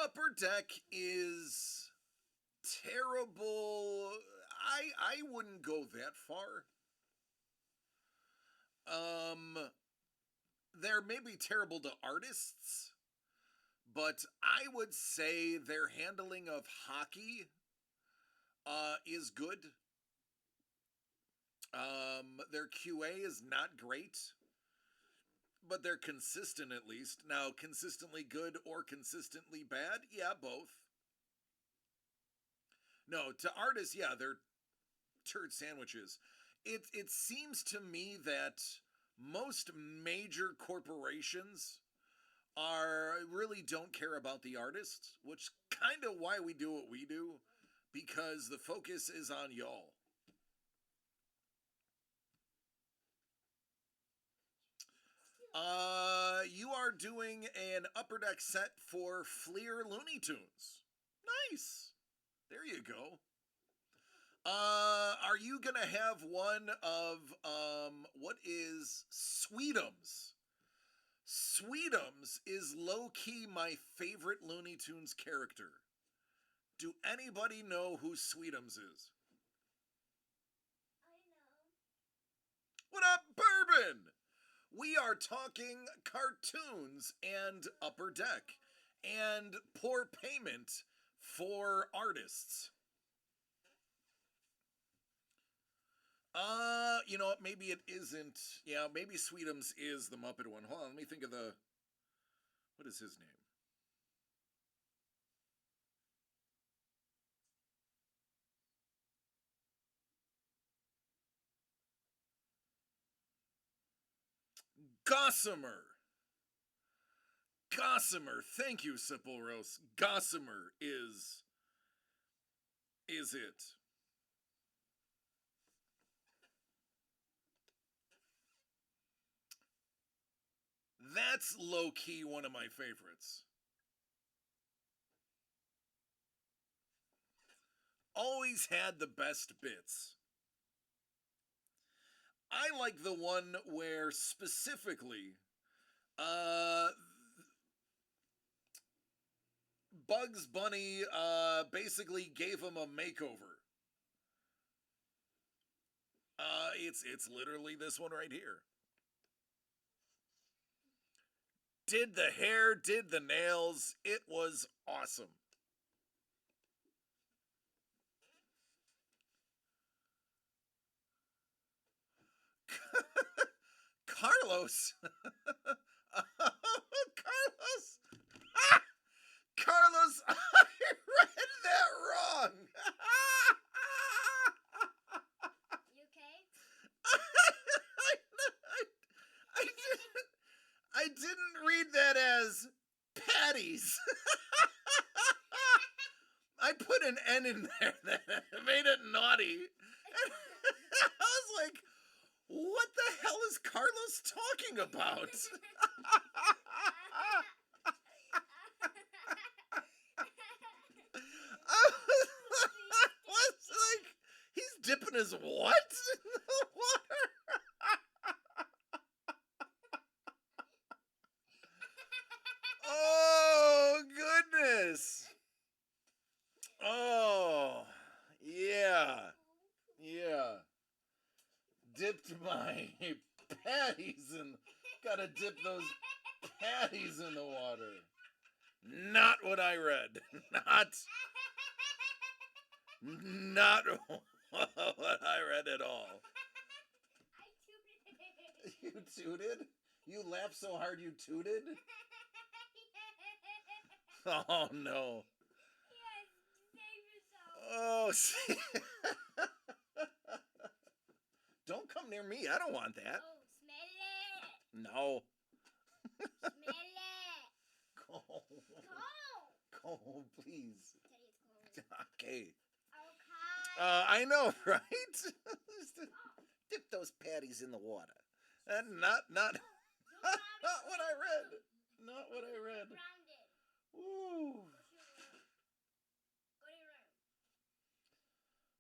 Upper Deck is terrible. I wouldn't go that far. They're maybe terrible to artists, but I would say their handling of hockey is good. Their QA is not great, but they're consistent at least. Now, consistently good or consistently bad? Yeah, both. No, to artists, yeah, they're turd sandwiches. It seems to me that most major corporations really don't care about the artists, which kind of why we do what we do, because the focus is on y'all. You are doing an Upper Deck set for Fleer Looney Tunes. Nice. There you go. Are you gonna have one of what is Sweetums? Sweetums is low-key my favorite Looney Tunes character. Do anybody know who Sweetums is? I know. What up, Bourbon? We are talking cartoons and Upper Deck and poor payment for artists. You know what? Maybe it isn't. Yeah, maybe Sweetums is the Muppet one. Hold on, let me think of the. What is his name? Gossamer. Gossamer. Thank you, Simple Rose. Gossamer is it. That's low-key one of my favorites. Always had the best bits. I like the one where specifically Bugs Bunny basically gave him a makeover. It's literally this one right here. Did the hair, did the nails. It was awesome. Carlos. Carlos. Carlos, I read that wrong. You okay? I didn't read that as patties. I put an N in there that made it naughty. I was like, what the hell is Carlos talking about? I was like, he's dipping his what in the water? Oh, goodness. Oh, yeah. Yeah. Dipped my patties in. Gotta dip those patties in the water. Not what I read. Not what I read at all. I tooted. You tooted? You laughed so hard you tooted? Oh no. Yes, save yourself. Oh, see. Don't come near me. I don't want that. Oh, smell it. No. Smell it. Go. Go. Go, please. Teddy, it's cold. Okay. Okay. I know, right? Dip those patties in the water. Not what I read. Not what I read. Grounded. Ooh. Go to your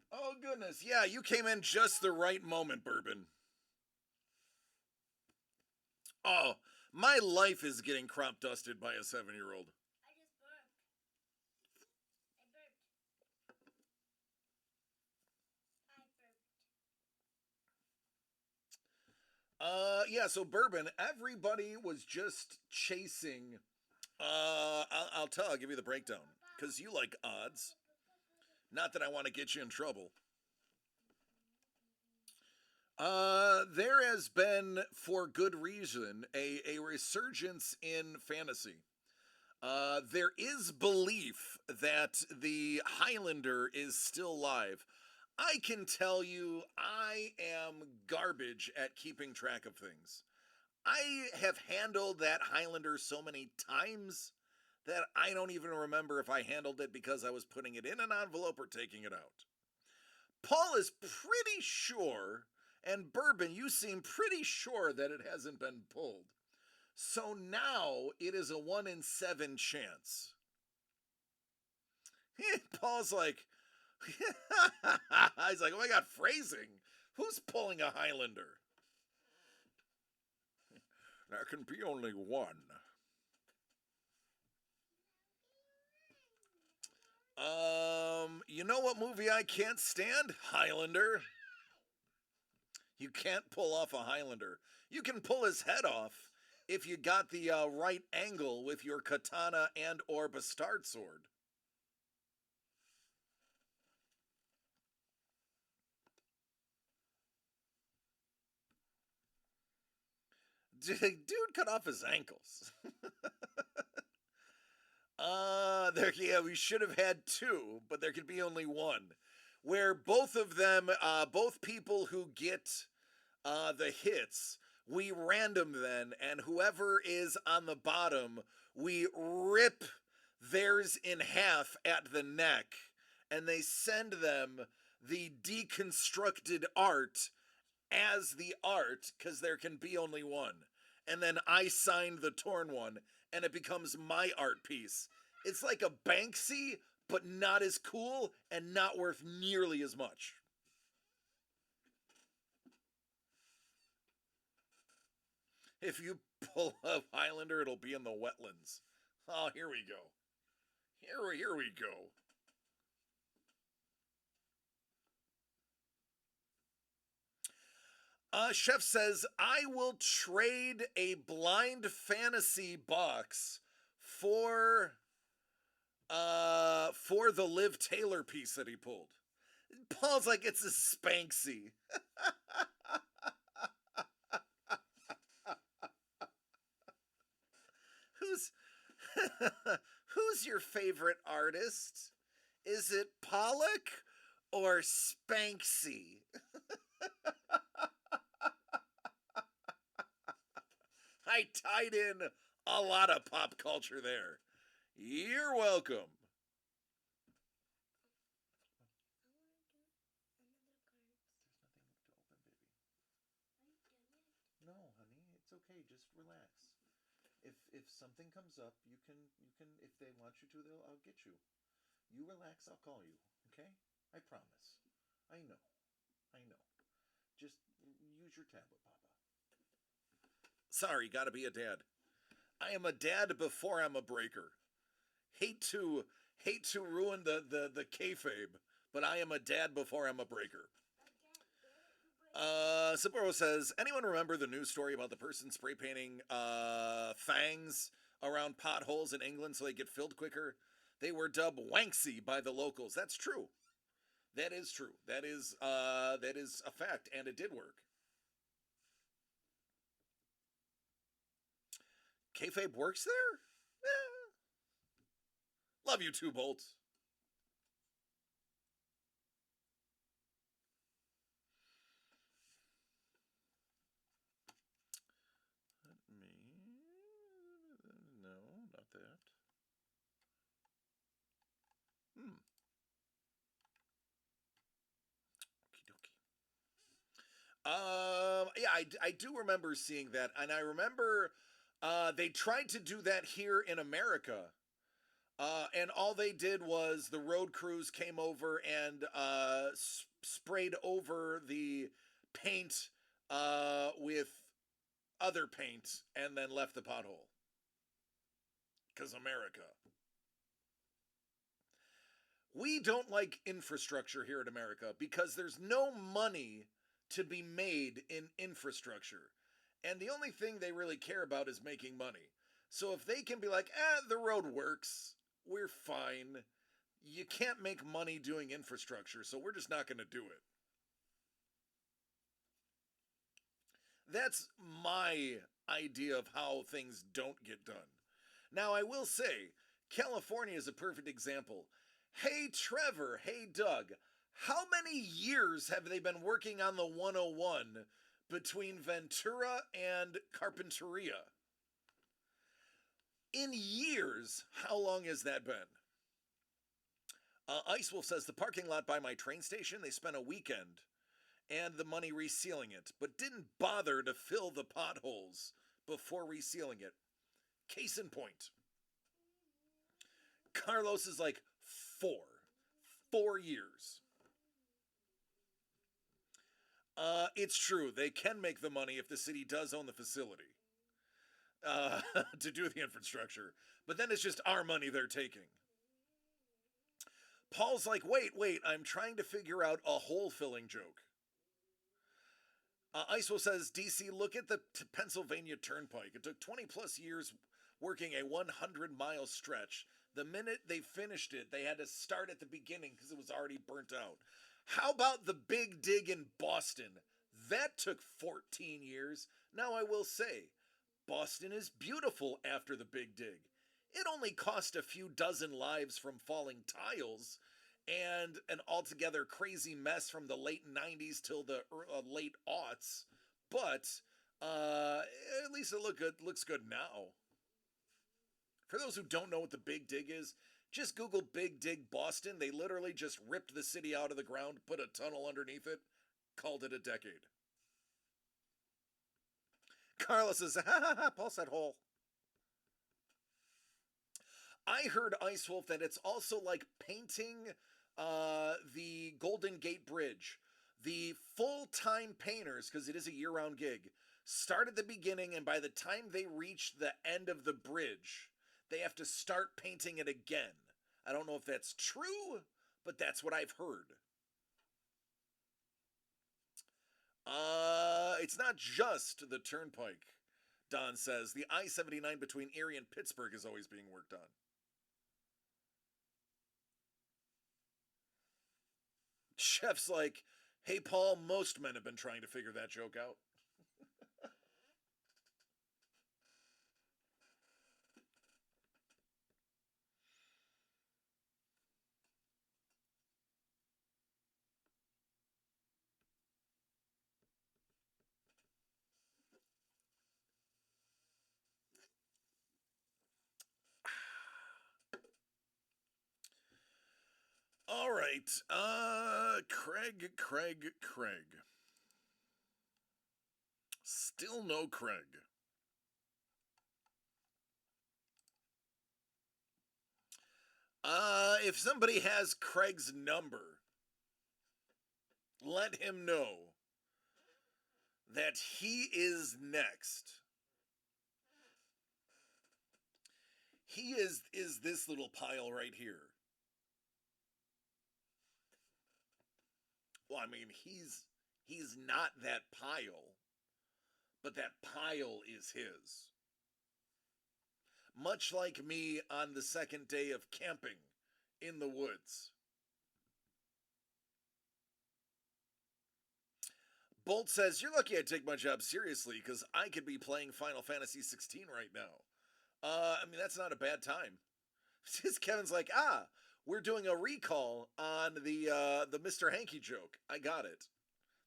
room. Oh, goodness. Yeah, you came in just the right moment, Bourbon. Oh, my life is getting crop dusted by a 7-year-old. I just burped. I burped. Yeah, so Bourbon, everybody was just chasing. I'll give you the breakdown. Because you like odds. Not that I want to get you in trouble. There has been, for good reason, a resurgence in fantasy. There is belief that the Highlander is still live. I can tell you, I am garbage at keeping track of things. I have handled that Highlander so many times that I don't even remember if I handled it because I was putting it in an envelope or taking it out. Paul is pretty sure, and Bourbon, you seem pretty sure that it hasn't been pulled. So now it is a 1 in 7 chance. Paul's like, he's like, oh my God, phrasing. Who's pulling a Highlander? There can be only one. You know what movie I can't stand? Highlander. You can't pull off a Highlander. You can pull his head off if you got the right angle with your katana and or bastard sword. Dude cut off his ankles. We should have had 2, but there could be only 1. Where both of them, both people who get the hits, we random then, and whoever is on the bottom, we rip theirs in half at the neck, and they send them the deconstructed art as the art, because there can be only 1. And then I signed the torn one, and it becomes my art piece. It's like a Banksy, but not as cool and not worth nearly as much. If you pull a Highlander, it'll be in the wetlands. Oh, here we go. Here we go. Chef says, I will trade a blind fantasy box for the Liv Taylor piece that he pulled. Paul's like, it's a Spanksy. Who's your favorite artist? Is it Pollock or Spanksy? I tied in a lot of pop culture there. You're welcome. No, honey, it's okay. Just relax. If something comes up, you can if they want you to, I'll get you. You relax, I'll call you. Okay? I promise. I know. Just use your tablet, Papa. Sorry, gotta be a dad. I am a dad before I'm a breaker. Hate to ruin the kayfabe, but I am a dad before I'm a breaker. Sapporo says, anyone remember the news story about the person spray painting fangs around potholes in England so they get filled quicker? They were dubbed Wanksy by the locals. That's true. That is true. That is a fact, and it did work. Kayfabe works there? Love you too, Bolt. No, not that. Yeah, I do remember seeing that, and I remember they tried to do that here in America, and all they did was the road crews came over and sprayed over the paint with other paint and then left the pothole. Because America. We don't like infrastructure here in America because there's no money to be made in infrastructure. And the only thing they really care about is making money. So if they can be like, the road works, we're fine. You can't make money doing infrastructure, so we're just not going to do it. That's my idea of how things don't get done. Now, I will say, California is a perfect example. Hey, Trevor, hey, Doug, how many years have they been working on the 101 between Ventura and Carpinteria? In years, how long has that been? Ice Wolf says, the parking lot by my train station, they spent a weekend and the money resealing it, but didn't bother to fill the potholes before resealing it. Case in point. Carlos is like, 4 years. It's true. They can make the money if the city does own the facility to do the infrastructure. But then it's just our money they're taking. Paul's like, wait, I'm trying to figure out a hole-filling joke. Icewell says, DC, look at the Pennsylvania Turnpike. It took 20 plus years working a 100-mile stretch. The minute they finished it, they had to start at the beginning because it was already burnt out. How about the Big Dig in Boston? That took 14 years. Now I will say, Boston is beautiful after the Big Dig. It only cost a few dozen lives from falling tiles and an altogether crazy mess from the late 90s till the late aughts. But at least it looks good now. For those who don't know what the Big Dig is, just Google Big Dig Boston. They literally just ripped the city out of the ground, put a tunnel underneath it, called it a decade. Carlos says, Paul said hole. I heard, Ice Wolf, that it's also like painting the Golden Gate Bridge. The full-time painters, because it is a year-round gig, start at the beginning, and by the time they reach the end of the bridge, they have to start painting it again. I don't know if that's true, but that's what I've heard. It's not just the Turnpike, Don says. The I-79 between Erie and Pittsburgh is always being worked on. Chef's like, hey, Paul, most men have been trying to figure that joke out. All right, Craig. Still no Craig. If somebody has Craig's number, let him know that he is next. He is this little pile right here. Well, I mean, he's not that pile, but that pile is his. Much like me on the second day of camping in the woods. Bolt says, you're lucky I take my job seriously because I could be playing Final Fantasy 16 right now. I mean, that's not a bad time. Kevin's like, we're doing a recall on the Mr. Hanky joke. I got it.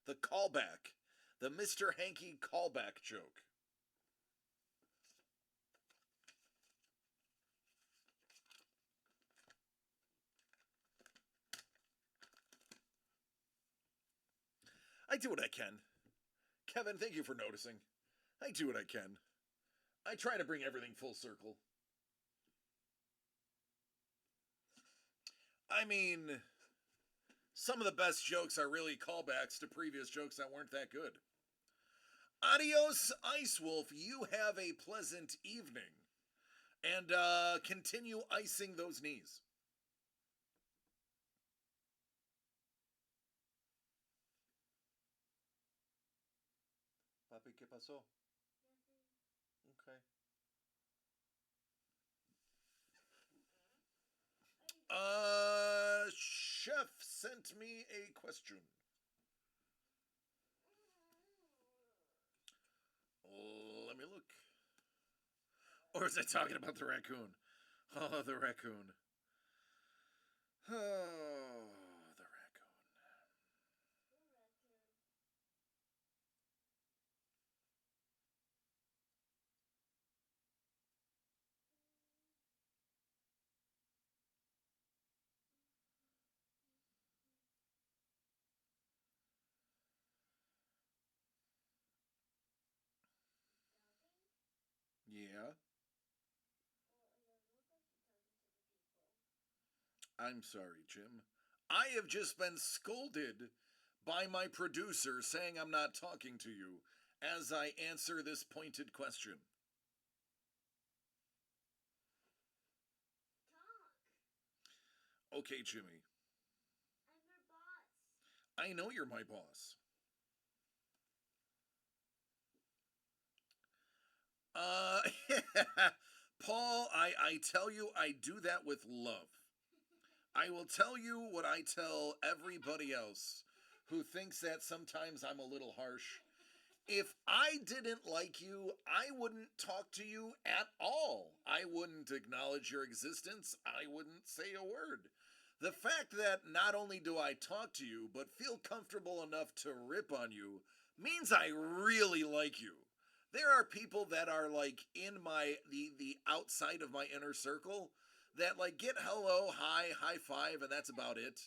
The callback. The Mr. Hanky callback joke. I do what I can. Kevin, thank you for noticing. I do what I can. I try to bring everything full circle. I mean, Some of the best jokes are really callbacks to previous jokes that weren't that good. Adios, Ice Wolf. You have a pleasant evening. And continue icing those knees. Papi, ¿qué pasó? Okay. Chef sent me a question. Let me look. Or is it talking about the raccoon? Oh, the raccoon. Oh, the raccoon. Yeah. I'm sorry, Jim. I have just been scolded by my producer saying I'm not talking to you as I answer this pointed question. Talk. Okay, Jimmy. I'm your boss. I know you're my boss. Uh, Paul, I tell you, I do that with love. I will tell you what I tell everybody else who thinks that sometimes I'm a little harsh. If I didn't like you, I wouldn't talk to you at all. I wouldn't acknowledge your existence. I wouldn't say a word. The fact that not only do I talk to you, but feel comfortable enough to rip on you means I really like you. There are people that are like in my the outside of my inner circle that like get hello, hi, high five, and that's about it.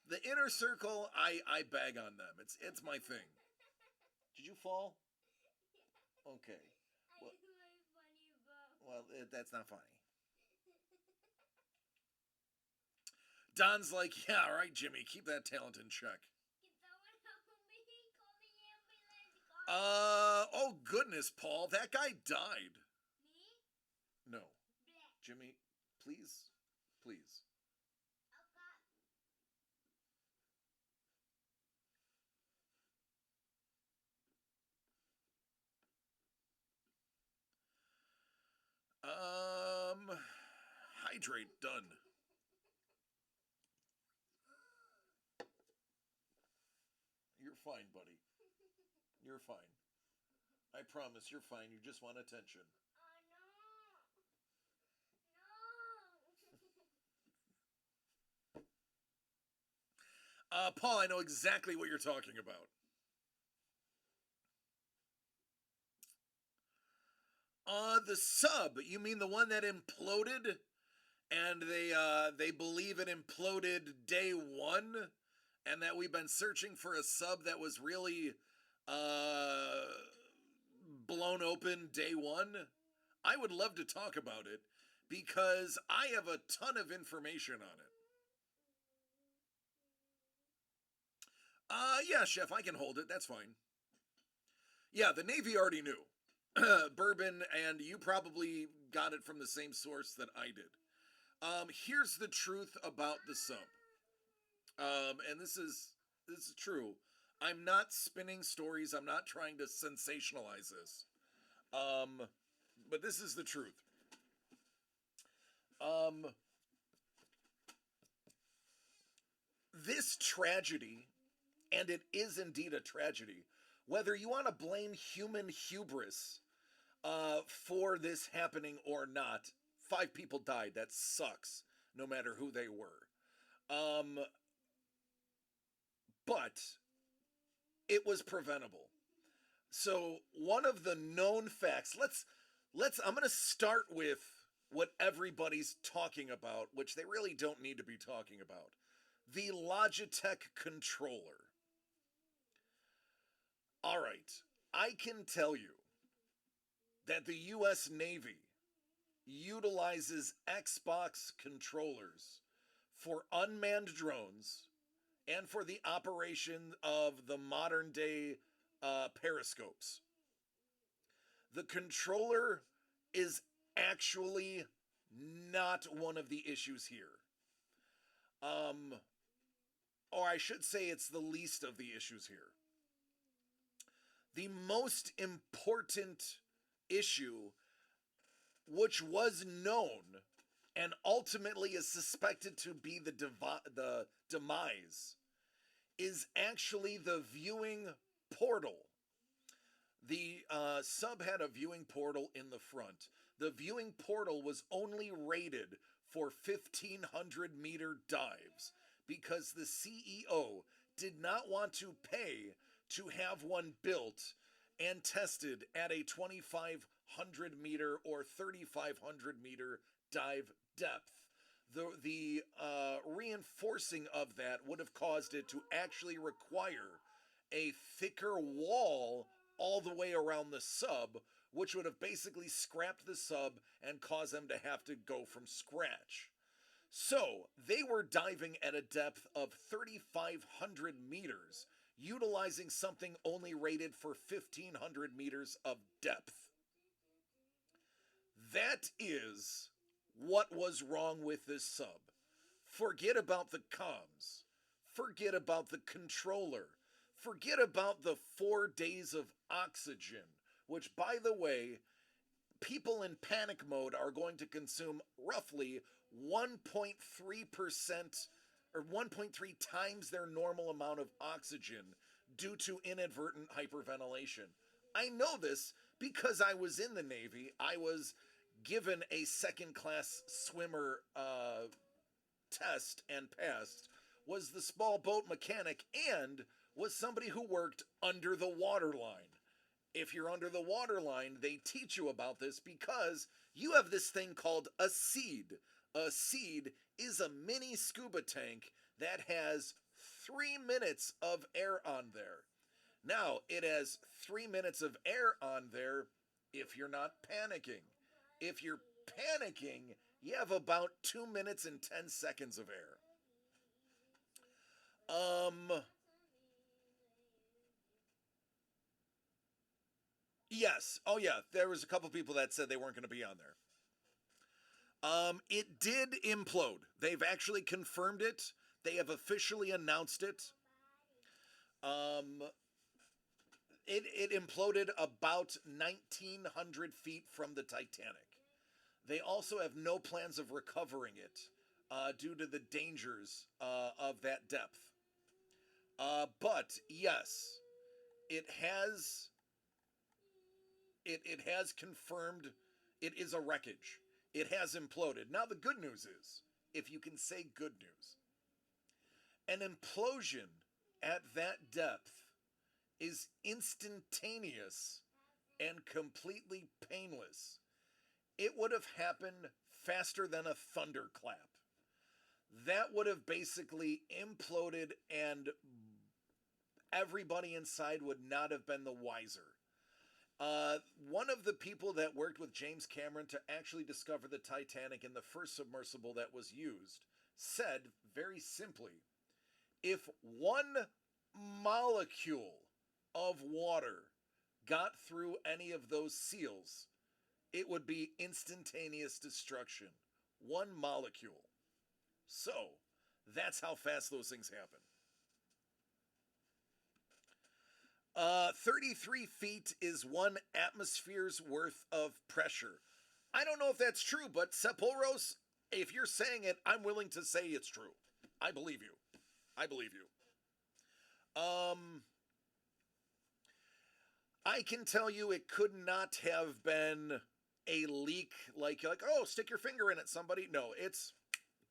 The inner circle, I bag on them. It's my thing. Did you fall? Okay. Well, that's not funny. Don's like, yeah, all right, Jimmy, keep that talent in check. Oh goodness, Paul, that guy died. Me? No, Black. Jimmy, please, please. Hydrate, done. You're fine, buddy. You're fine. I promise you're fine. You just want attention. No. Paul, I know exactly what you're talking about. The sub. You mean the one that imploded? And they believe it imploded day one, and that we've been searching for a sub that was really uh blown open day one. I would love to talk about it because I have a ton of information on it. Yeah, chef, I can hold it. That's fine. Yeah, the Navy already knew. Bourbon, and you probably got it from the same source that I did. Here's the truth about the sub. And this is true. I'm not spinning stories. I'm not trying to sensationalize this. Um, but this is the truth. Um, this tragedy, and it is indeed a tragedy, whether you want to blame human hubris for this happening or not, 5 people died. That sucks, no matter who they were. But it was preventable. So one of the known facts. Let's. I'm going to start with what everybody's talking about, which they really don't need to be talking about. The Logitech controller. All right, I can tell you that the U.S. Navy utilizes Xbox controllers for unmanned drones and for the operation of the modern day periscopes. The controller is actually not one of the issues here. Or I should say it's the least of the issues here. The most important issue, which was known and ultimately is suspected to be the demise, is actually the viewing portal. The sub had a viewing portal in the front. The viewing portal was only rated for 1,500-meter dives because the CEO did not want to pay to have one built and tested at a 2,500-meter or 3,500-meter dive depth. The reinforcing of that would have caused it to actually require a thicker wall all the way around the sub, which would have basically scrapped the sub and caused them to have to go from scratch. So they were diving at a depth of 3,500 meters, utilizing something only rated for 1,500 meters of depth. That is what was wrong with this sub. Forget about the comms. Forget about the controller. Forget about the 4 days of oxygen, which, by the way, people in panic mode are going to consume roughly 1.3% or 1.3 times their normal amount of oxygen due to inadvertent hyperventilation. I know this because I was in the Navy. I was given a second-class swimmer test and passed, was the small boat mechanic, and was somebody who worked under the waterline. If you're under the waterline, they teach you about this because you have this thing called a seed. A seed is a mini scuba tank that has 3 minutes of air on there. Now, it has 3 minutes of air on there if you're not panicking. If you're panicking, you have about 2 minutes and 10 seconds of air. Yes. Oh, yeah. There was a couple people that said they weren't going to be on there. It did implode. They've actually confirmed it. They have officially announced it. It imploded about 1,900 feet from the Titanic. They also have no plans of recovering it due to the dangers of that depth. But yes, it has confirmed it is a wreckage. It has imploded. Now the good news is, if you can say good news, an implosion at that depth is instantaneous and completely painless. It would have happened faster than a thunderclap. That would have basically imploded and everybody inside would not have been the wiser. One of the people that worked with James Cameron to actually discover the Titanic in the first submersible that was used said very simply, if one molecule of water got through any of those seals, it would be instantaneous destruction. One molecule. So, that's how fast those things happen. 33 feet is 1 atmosphere's worth of pressure. I don't know if that's true, but Seporos, if you're saying it, I'm willing to say it's true. I believe you. I believe you. I can tell you it could not have been a leak like, oh, stick your finger in it, somebody. No, it's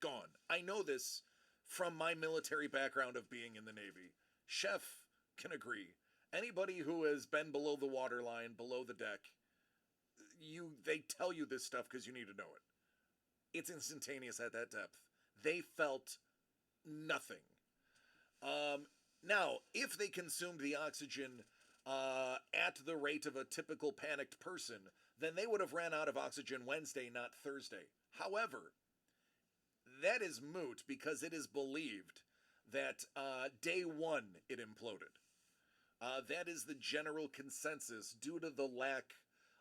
gone. I know this from my military background of being in the Navy. Chef can agree. Anybody who has been below the waterline, below the deck, they tell you this stuff because you need to know it. It's instantaneous at that depth. They felt nothing. Now, if they consumed the oxygen at the rate of a typical panicked person, then they would have ran out of oxygen Wednesday, not Thursday. However, that is moot because it is believed that day one it imploded. That is the general consensus due to the lack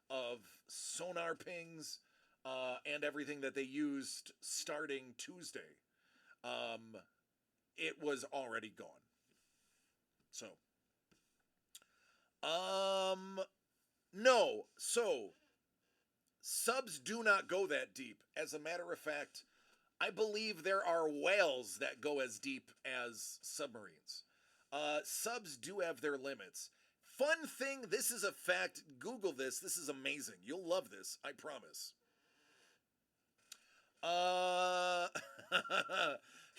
of sonar pings and everything that they used starting Tuesday. It was already gone. So, no. So, subs do not go that deep. As a matter of fact, I believe there are whales that go as deep as submarines. Subs do have their limits. Fun thing, this is a fact. Google this. This is amazing. You'll love this. I promise.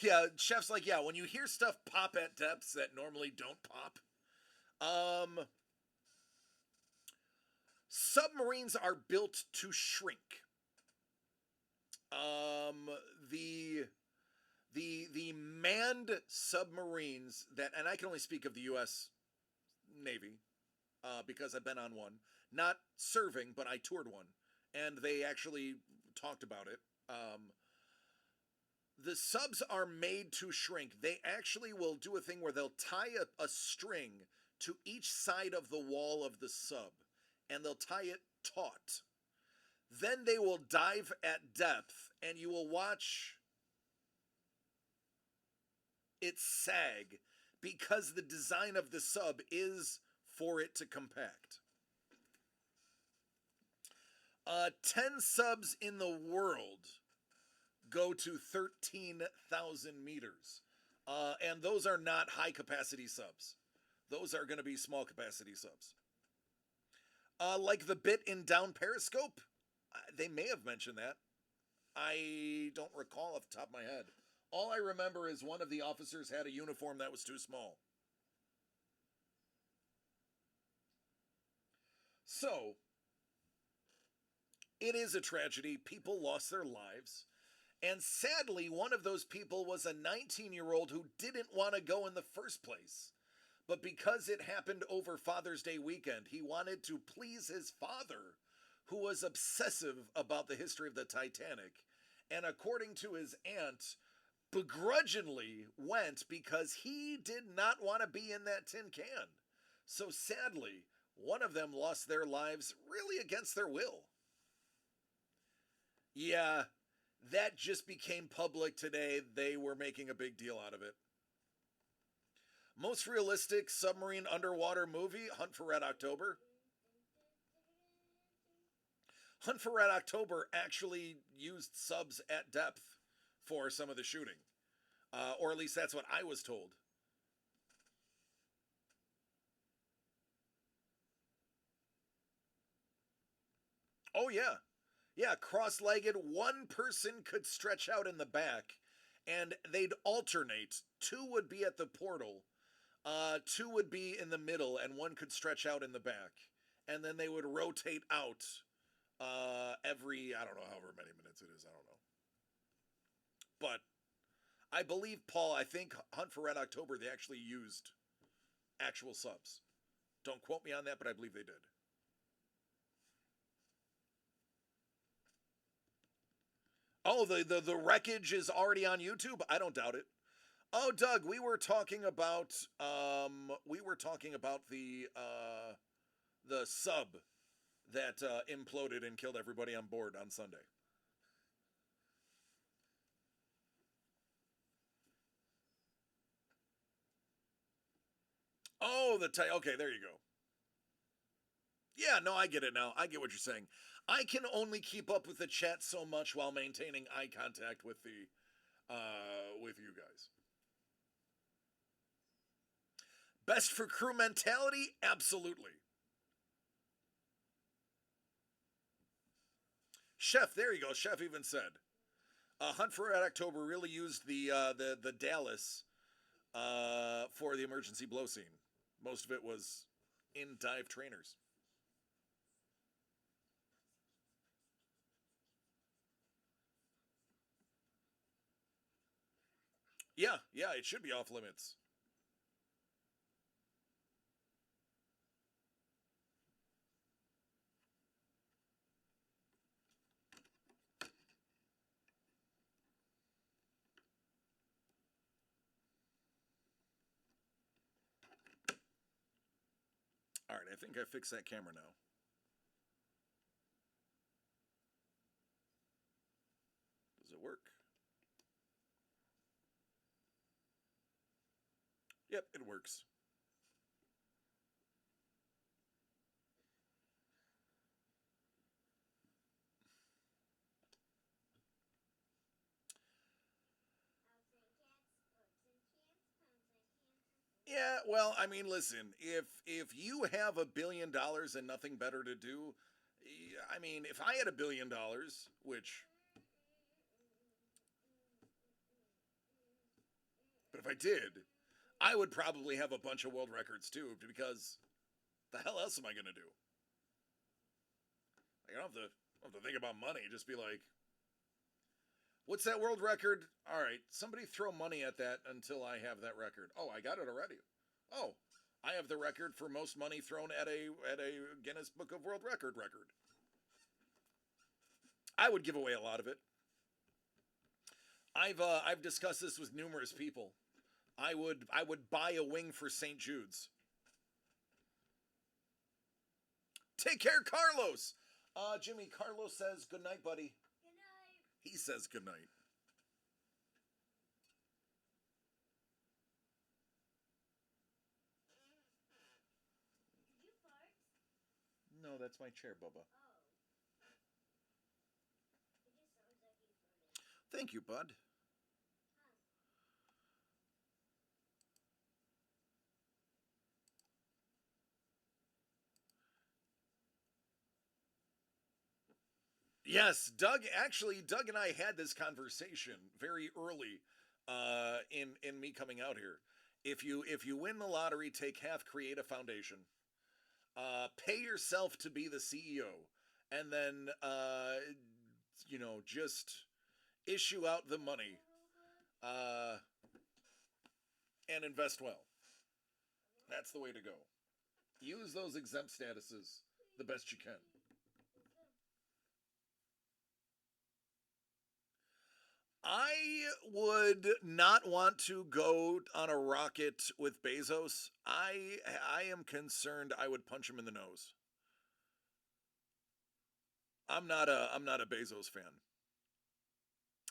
Yeah, Chef's like, yeah, when you hear stuff pop at depths that normally don't pop, submarines are built to shrink. The manned submarines that, and I can only speak of the U.S. Navy, because I've been on one, not serving, but I toured one, and they actually talked about it. The subs are made to shrink. They actually will do a thing where they'll tie a string to each side of the wall of the sub, and they'll tie it taut. Then they will dive at depth, and you will watch it sag because the design of the sub is for it to compact. 10 subs in the world go to 13,000 meters. And those are not high capacity subs. Those are going to be small capacity subs. Like the bit in Down Periscope, they may have mentioned that. I don't recall off the top of my head. All I remember is one of the officers had a uniform that was too small. So, it is a tragedy. People lost their lives. And sadly, one of those people was a 19-year-old who didn't want to go in the first place. But because it happened over Father's Day weekend, he wanted to please his father, who was obsessive about the history of the Titanic. And according to his aunt, begrudgingly went because he did not want to be in that tin can. So sadly, one of them lost their lives really against their will. Yeah, that just became public today. They were making a big deal out of it. Most realistic submarine underwater movie, Hunt for Red October. Hunt for Red October actually used subs at depth for some of the shooting. Or at least that's what I was told. Oh, yeah. Yeah, cross-legged, one person could stretch out in the back, and they'd alternate. Two would be at the portal, two would be in the middle, and one could stretch out in the back. And then they would rotate out every, I don't know, however many minutes it is, I don't know. But I believe, Paul, I think Hunt for Red October, they actually used actual subs. Don't quote me on that, but I believe they did. Oh, the wreckage is already on YouTube? I don't doubt it. Oh, Doug, we were talking about the sub that imploded and killed everybody on board on Sunday. Oh, okay, there you go. Yeah, no, I get it now. I get what you're saying. I can only keep up with the chat so much while maintaining eye contact with with you guys. Best for crew mentality? Absolutely. Chef, there you go. Chef even said, Hunt for Red October really used the Dallas for the emergency blow scene. Most of it was in dive trainers. Yeah, it should be off limits. All right, I think I fixed that camera now. Does it work? Yep, it works. Yeah, well, I mean, listen, if you have $1 billion and nothing better to do, I mean, if I had $1 billion, which, but if I did, I would probably have a bunch of world records too, because the hell else am I gonna do? Like, I don't have to think about money. Just be like, what's that world record? All right, somebody throw money at that until I have that record. Oh, I got it already. Oh, I have the record for most money thrown at a Guinness Book of World Record. I would give away a lot of it. I've discussed this with numerous people. I would buy a wing for St. Jude's. Take care, Carlos. Jimmy, Carlos says good night, buddy. Good night. He says good night. Did you fart? No, that's my chair, Bubba. Oh. It just sounds like you farted. Thank you, bud. Yes, Doug. Actually, Doug and I had this conversation very early in me coming out here. If you win the lottery, take half, create a foundation, pay yourself to be the CEO, and then just issue out the money and invest well. That's the way to go. Use those exempt statuses the best you can. I would not want to go on a rocket with Bezos. I am concerned I would punch him in the nose. I'm not a Bezos fan.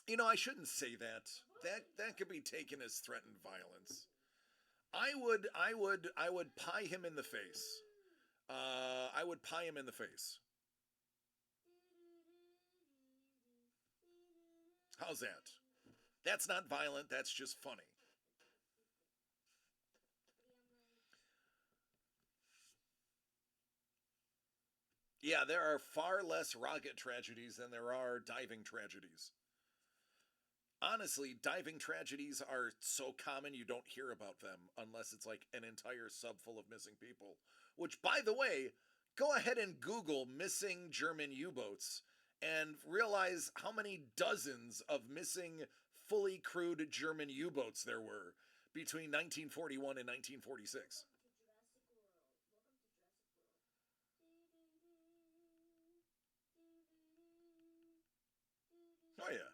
You know, I shouldn't say that. That could be taken as threatened violence. I would pie him in the face. I would pie him in the face. How's that? That's not violent, that's just funny. Yeah, there are far less rocket tragedies than there are diving tragedies. Honestly, diving tragedies are so common you don't hear about them unless it's like an entire sub full of missing people. Which, by the way, go ahead and Google missing German U boats and realize how many dozens of missing fully crewed German U boats there were between 1941 and 1946. Oh, yeah.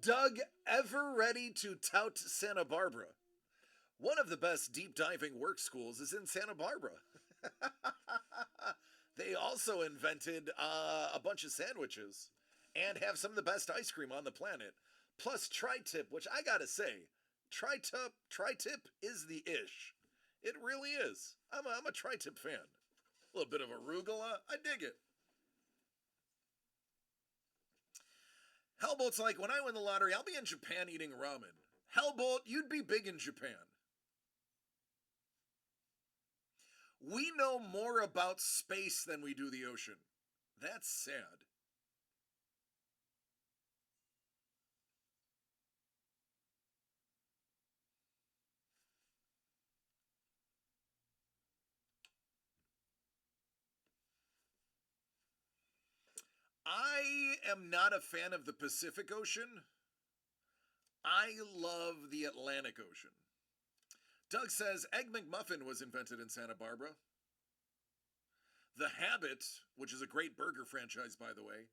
Doug, ever ready to tout Santa Barbara? One of the best deep diving work schools is in Santa Barbara. They also invented a bunch of sandwiches and have some of the best ice cream on the planet. Plus tri-tip, which I gotta say, tri-tip is the ish. It really is. I'm a tri-tip fan. A little bit of arugula, I dig it. Hellbolt's like, when I win the lottery, I'll be in Japan eating ramen. Hellbolt, you'd be big in Japan. We know more about space than we do the ocean. That's sad. I am not a fan of the Pacific Ocean. I love the Atlantic Ocean. Doug says Egg McMuffin was invented in Santa Barbara. The Habit, which is a great burger franchise, by the way.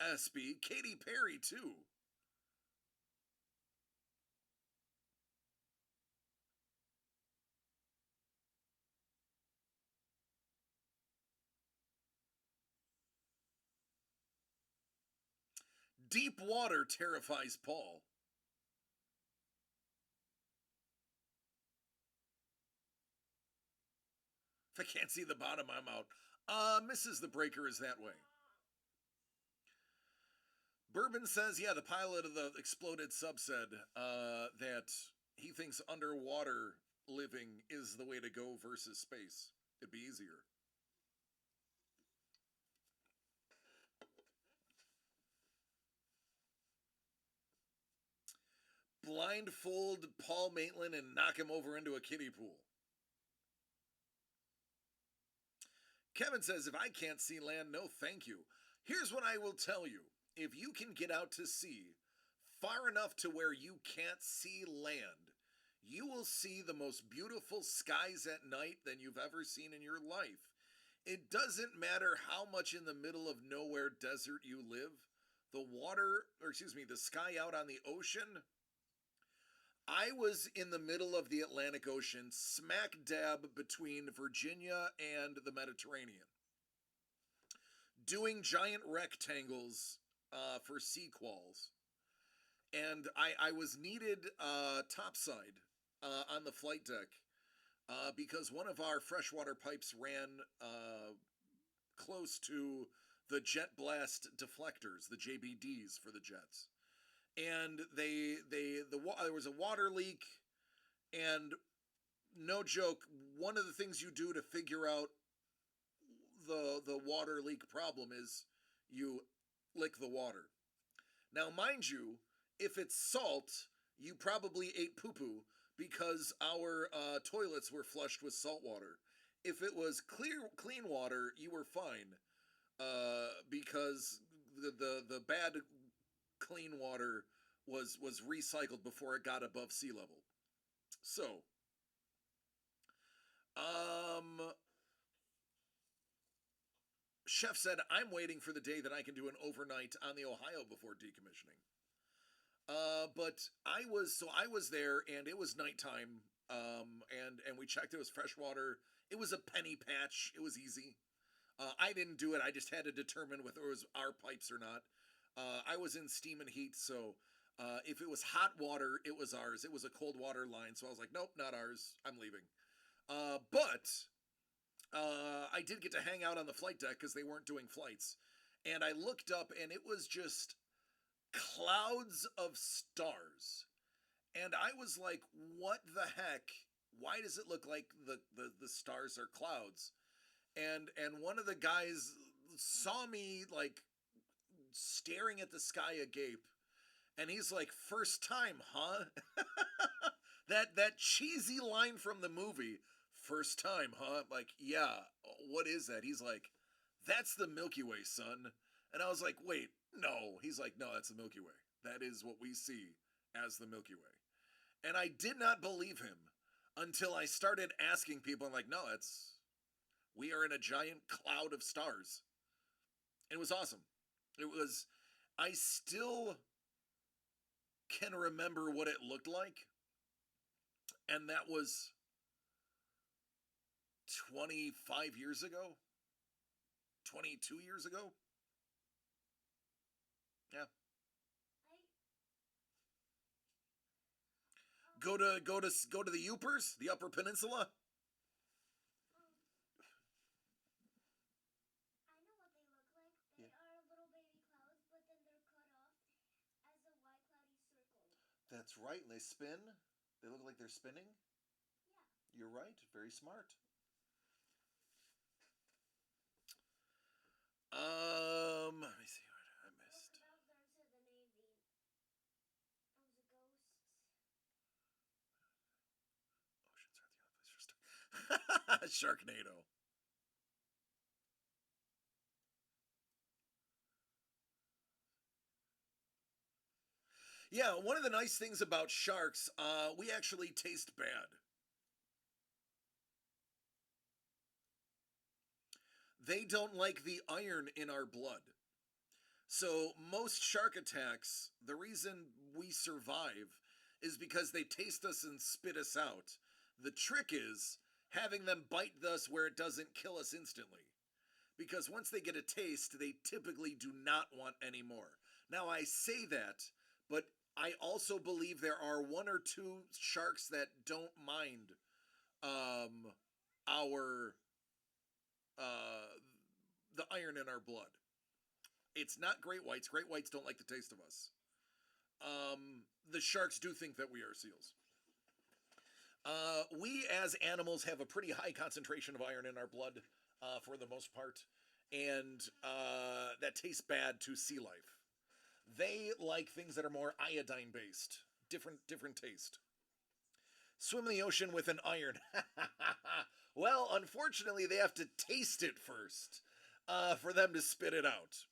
Espy, Katy Perry, too. Deep water terrifies Paul. If I can't see the bottom, I'm out. Mrs. the Breaker is that way. Bourbon says, yeah, the pilot of the exploded sub said that he thinks underwater living is the way to go versus space. It'd be easier. Blindfold Paul Maitland and knock him over into a kiddie pool. Kevin says, if I can't see land, no thank you. Here's what I will tell you. If you can get out to sea far enough to where you can't see land, you will see the most beautiful skies at night than you've ever seen in your life. It doesn't matter how much in the middle of nowhere desert you live, the sky out on the ocean. I was in the middle of the Atlantic Ocean, smack dab between Virginia and the Mediterranean, doing giant rectangles for sea qualls. And I was needed topside on the flight deck because one of our freshwater pipes ran close to the jet blast deflectors, the JBDs for the jets. And there was a water leak, and no joke, one of the things you do to figure out the water leak problem is you lick the water. Now, mind you, if it's salt, you probably ate poo-poo because our toilets were flushed with salt water. If it was clean water, you were fine because the bad clean water was recycled before it got above sea level. So, Chef said, I'm waiting for the day that I can do an overnight on the Ohio before decommissioning. But I was there, and it was nighttime, and we checked. It was freshwater. It was a penny patch. It was easy. I didn't do it. I just had to determine whether it was our pipes or not. I was in steam and heat, so if it was hot water, it was ours. It was a cold water line, so I was like, nope, not ours. I'm leaving. But I did get to hang out on the flight deck because they weren't doing flights. And I looked up, and it was just clouds of stars. And I was like, what the heck? Why does it look like the stars are clouds? And one of the guys saw me like staring at the sky agape, and he's like, first time, huh? that cheesy line from the movie, first time, huh? Like, yeah, what is that? He's like, that's the Milky Way, son. And I was like, wait, no. He's like, no, that's the Milky Way. That is what we see as the Milky Way. And I did not believe him until I started asking people. I'm like, no, we are in a giant cloud of stars. It was awesome. I still can remember what it looked like. And that was 25 years ago, 22 years ago. Yeah. Go to the Upers, the Upper Peninsula. That's right, and they spin. They look like they're spinning. Yeah. You're right. Very smart. Let me see what I missed. Oceans are the only place for stars. Sharknado. Yeah, one of the nice things about sharks, we actually taste bad. They don't like the iron in our blood. So most shark attacks, the reason we survive is because they taste us and spit us out. The trick is having them bite us where it doesn't kill us instantly. Because once they get a taste, they typically do not want any more. Now I say that, but I also believe there are one or two sharks that don't mind um our uh the iron in our blood. It's not great whites. Great whites don't like the taste of us. The sharks do think that we are seals. We as animals have a pretty high concentration of iron in our blood, for the most part, and that tastes bad to sea life. They like things that are more iodine based, different taste. Swim in the ocean with an iron. Well, unfortunately, they have to taste it first for them to spit it out.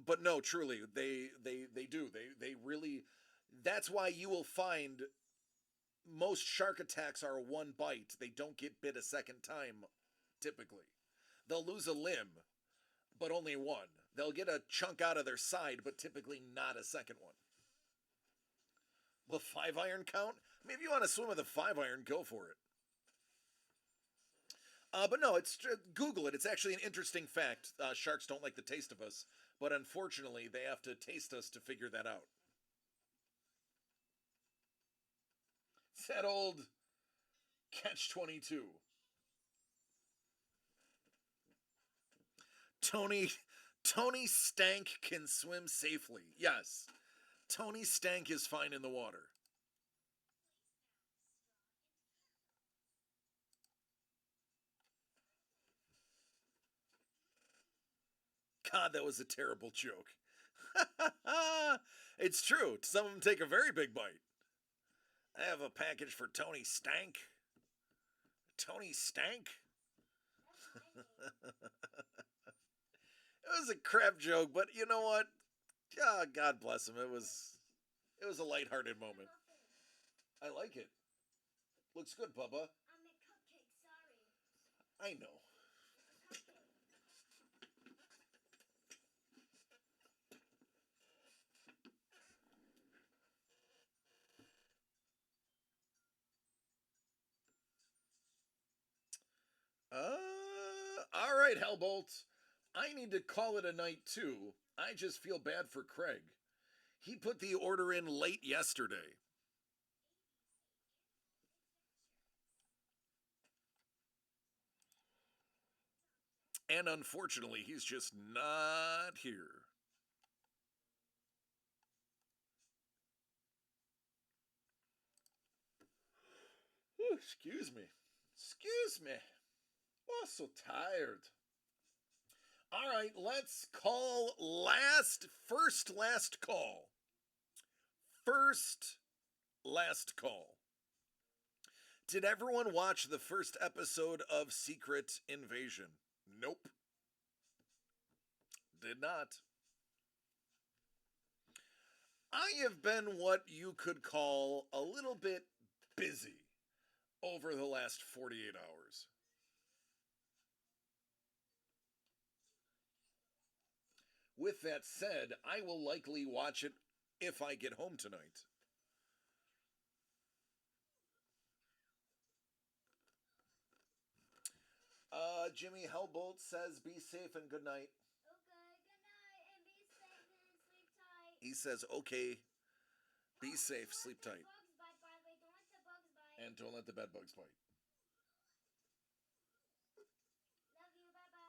But no, truly, they do. They really. That's why you will find most shark attacks are one bite. They don't get bit a second time, typically. They'll lose a limb, but only one. They'll get a chunk out of their side, but typically not a second one. Will 5 iron count? I mean, if you want to swim with a 5 iron, go for it. But no, it's Google it. It's actually an interesting fact. Sharks don't like the taste of us, but unfortunately, they have to taste us to figure that out. It's that old catch 22. Tony Tony Stank can swim safely. Yes. Tony Stank is fine in the water. God, that was a terrible joke. It's true. Some of them take a very big bite. I have a package for Tony Stank. Tony Stank? It was a crap joke, but you know what? Yeah, God bless him. It was a lighthearted moment. I like it. Looks good, Bubba. I make cupcakes, sorry. I know. All right, Hellbolt. I need to call it a night too. I just feel bad for Craig. He put the order in late yesterday. And unfortunately, he's just not here. Ooh, excuse me. Excuse me. Oh, so tired. All right, let's call last call. First last call. Did everyone watch the first episode of Secret Invasion? Nope. Did not. I have been what you could call a little bit busy over the last 48 hours. With that said, I will likely watch it if I get home tonight. Jimmy Hellbolt says, be safe and good night. Okay, good night, and be safe and sleep tight. He says, okay, be safe, sleep tight, Bugs bite, by the way. Don't let the bugs bite. and don't let the bed bugs bite. Love you, bye-bye.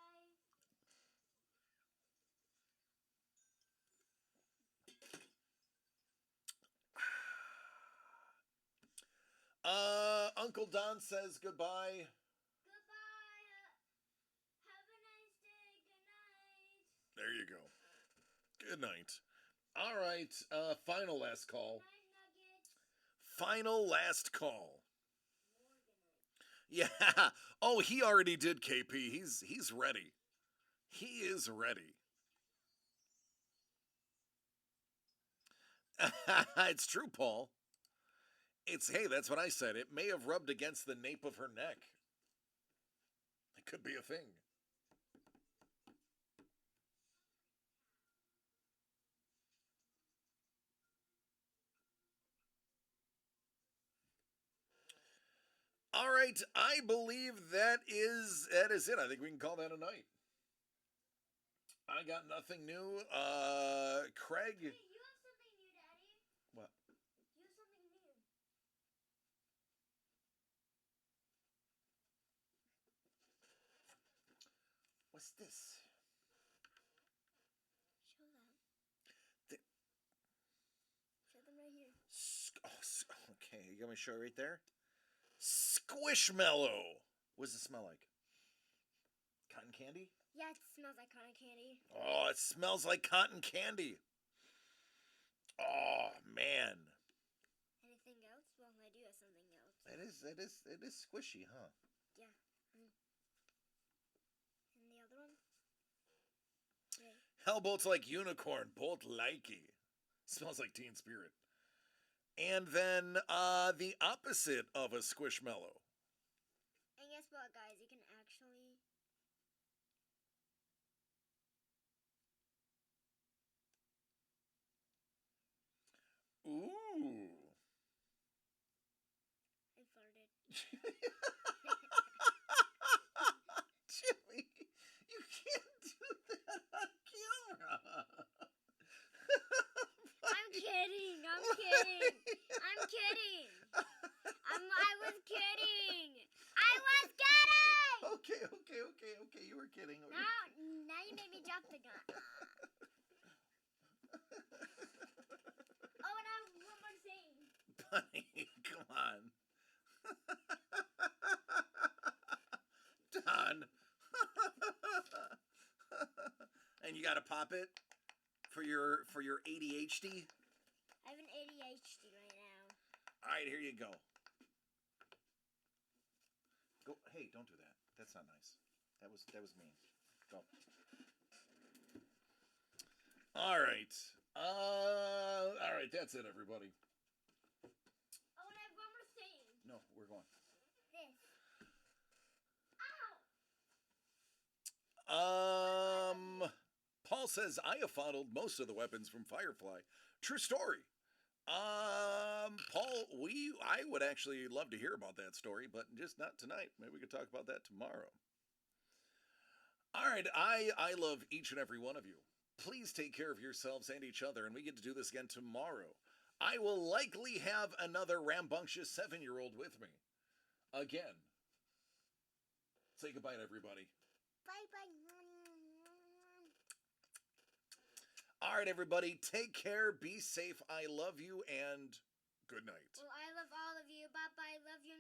Uncle Don says goodbye. Goodbye. Have a nice day. Good night. There you go. Good night. All right, final last call. Night, Nugget. Final last call. More good night. Yeah. Oh, he already did, KP. He's ready. He is ready. It's true, Paul. It's hey, that's what I said. It may have rubbed against the nape of her neck. It could be a thing. All right, I believe that is it. I think we can call that a night. I got nothing new. Craig. Hey, you have something new, Daddy. What? You have something new. What's this? Show them. The- Show them right here. Okay, you got me show it right there. Squishmallow. What does it smell like? Cotton candy? Yeah, it smells like cotton candy. Oh, it smells like cotton candy. Oh man, Anything else? Well, I do have something else. it is squishy, huh? Yeah. And the other one? Yeah. Hellbolt's like unicorn, bolt likey. Smells like Teen Spirit. And then the opposite of a squishmallow. And guess what, guys? You can actually. Ooh. I farted. Jimmy, you can't do that on camera. I'm kidding. I'm kidding. I'm kidding. I was kidding. I was kidding. Okay. You were kidding. Now you made me drop the gun. Oh, and I have one more thing. Bunny, come on. Don. And you gotta pop it for your ADHD. I have an ADHD right now. All right, here you go. Go. Hey, don't do that. That's not nice. That was mean. Go. All right. All right. That's it, everybody. Oh, and I have one more thing. No, we're going. This. Paul says I have followed most of the weapons from Firefly. True story. Paul, I would actually love to hear about that story, but just not tonight. Maybe we could talk about that tomorrow. All right, I love each and every one of you. Please take care of yourselves and each other, and we get to do this again tomorrow. I will likely have another rambunctious 7-year-old with me. Again. Say goodbye to everybody. Bye. All right, everybody, take care, be safe. I love you, and good night. Well, I love all of you. Bye. Love you.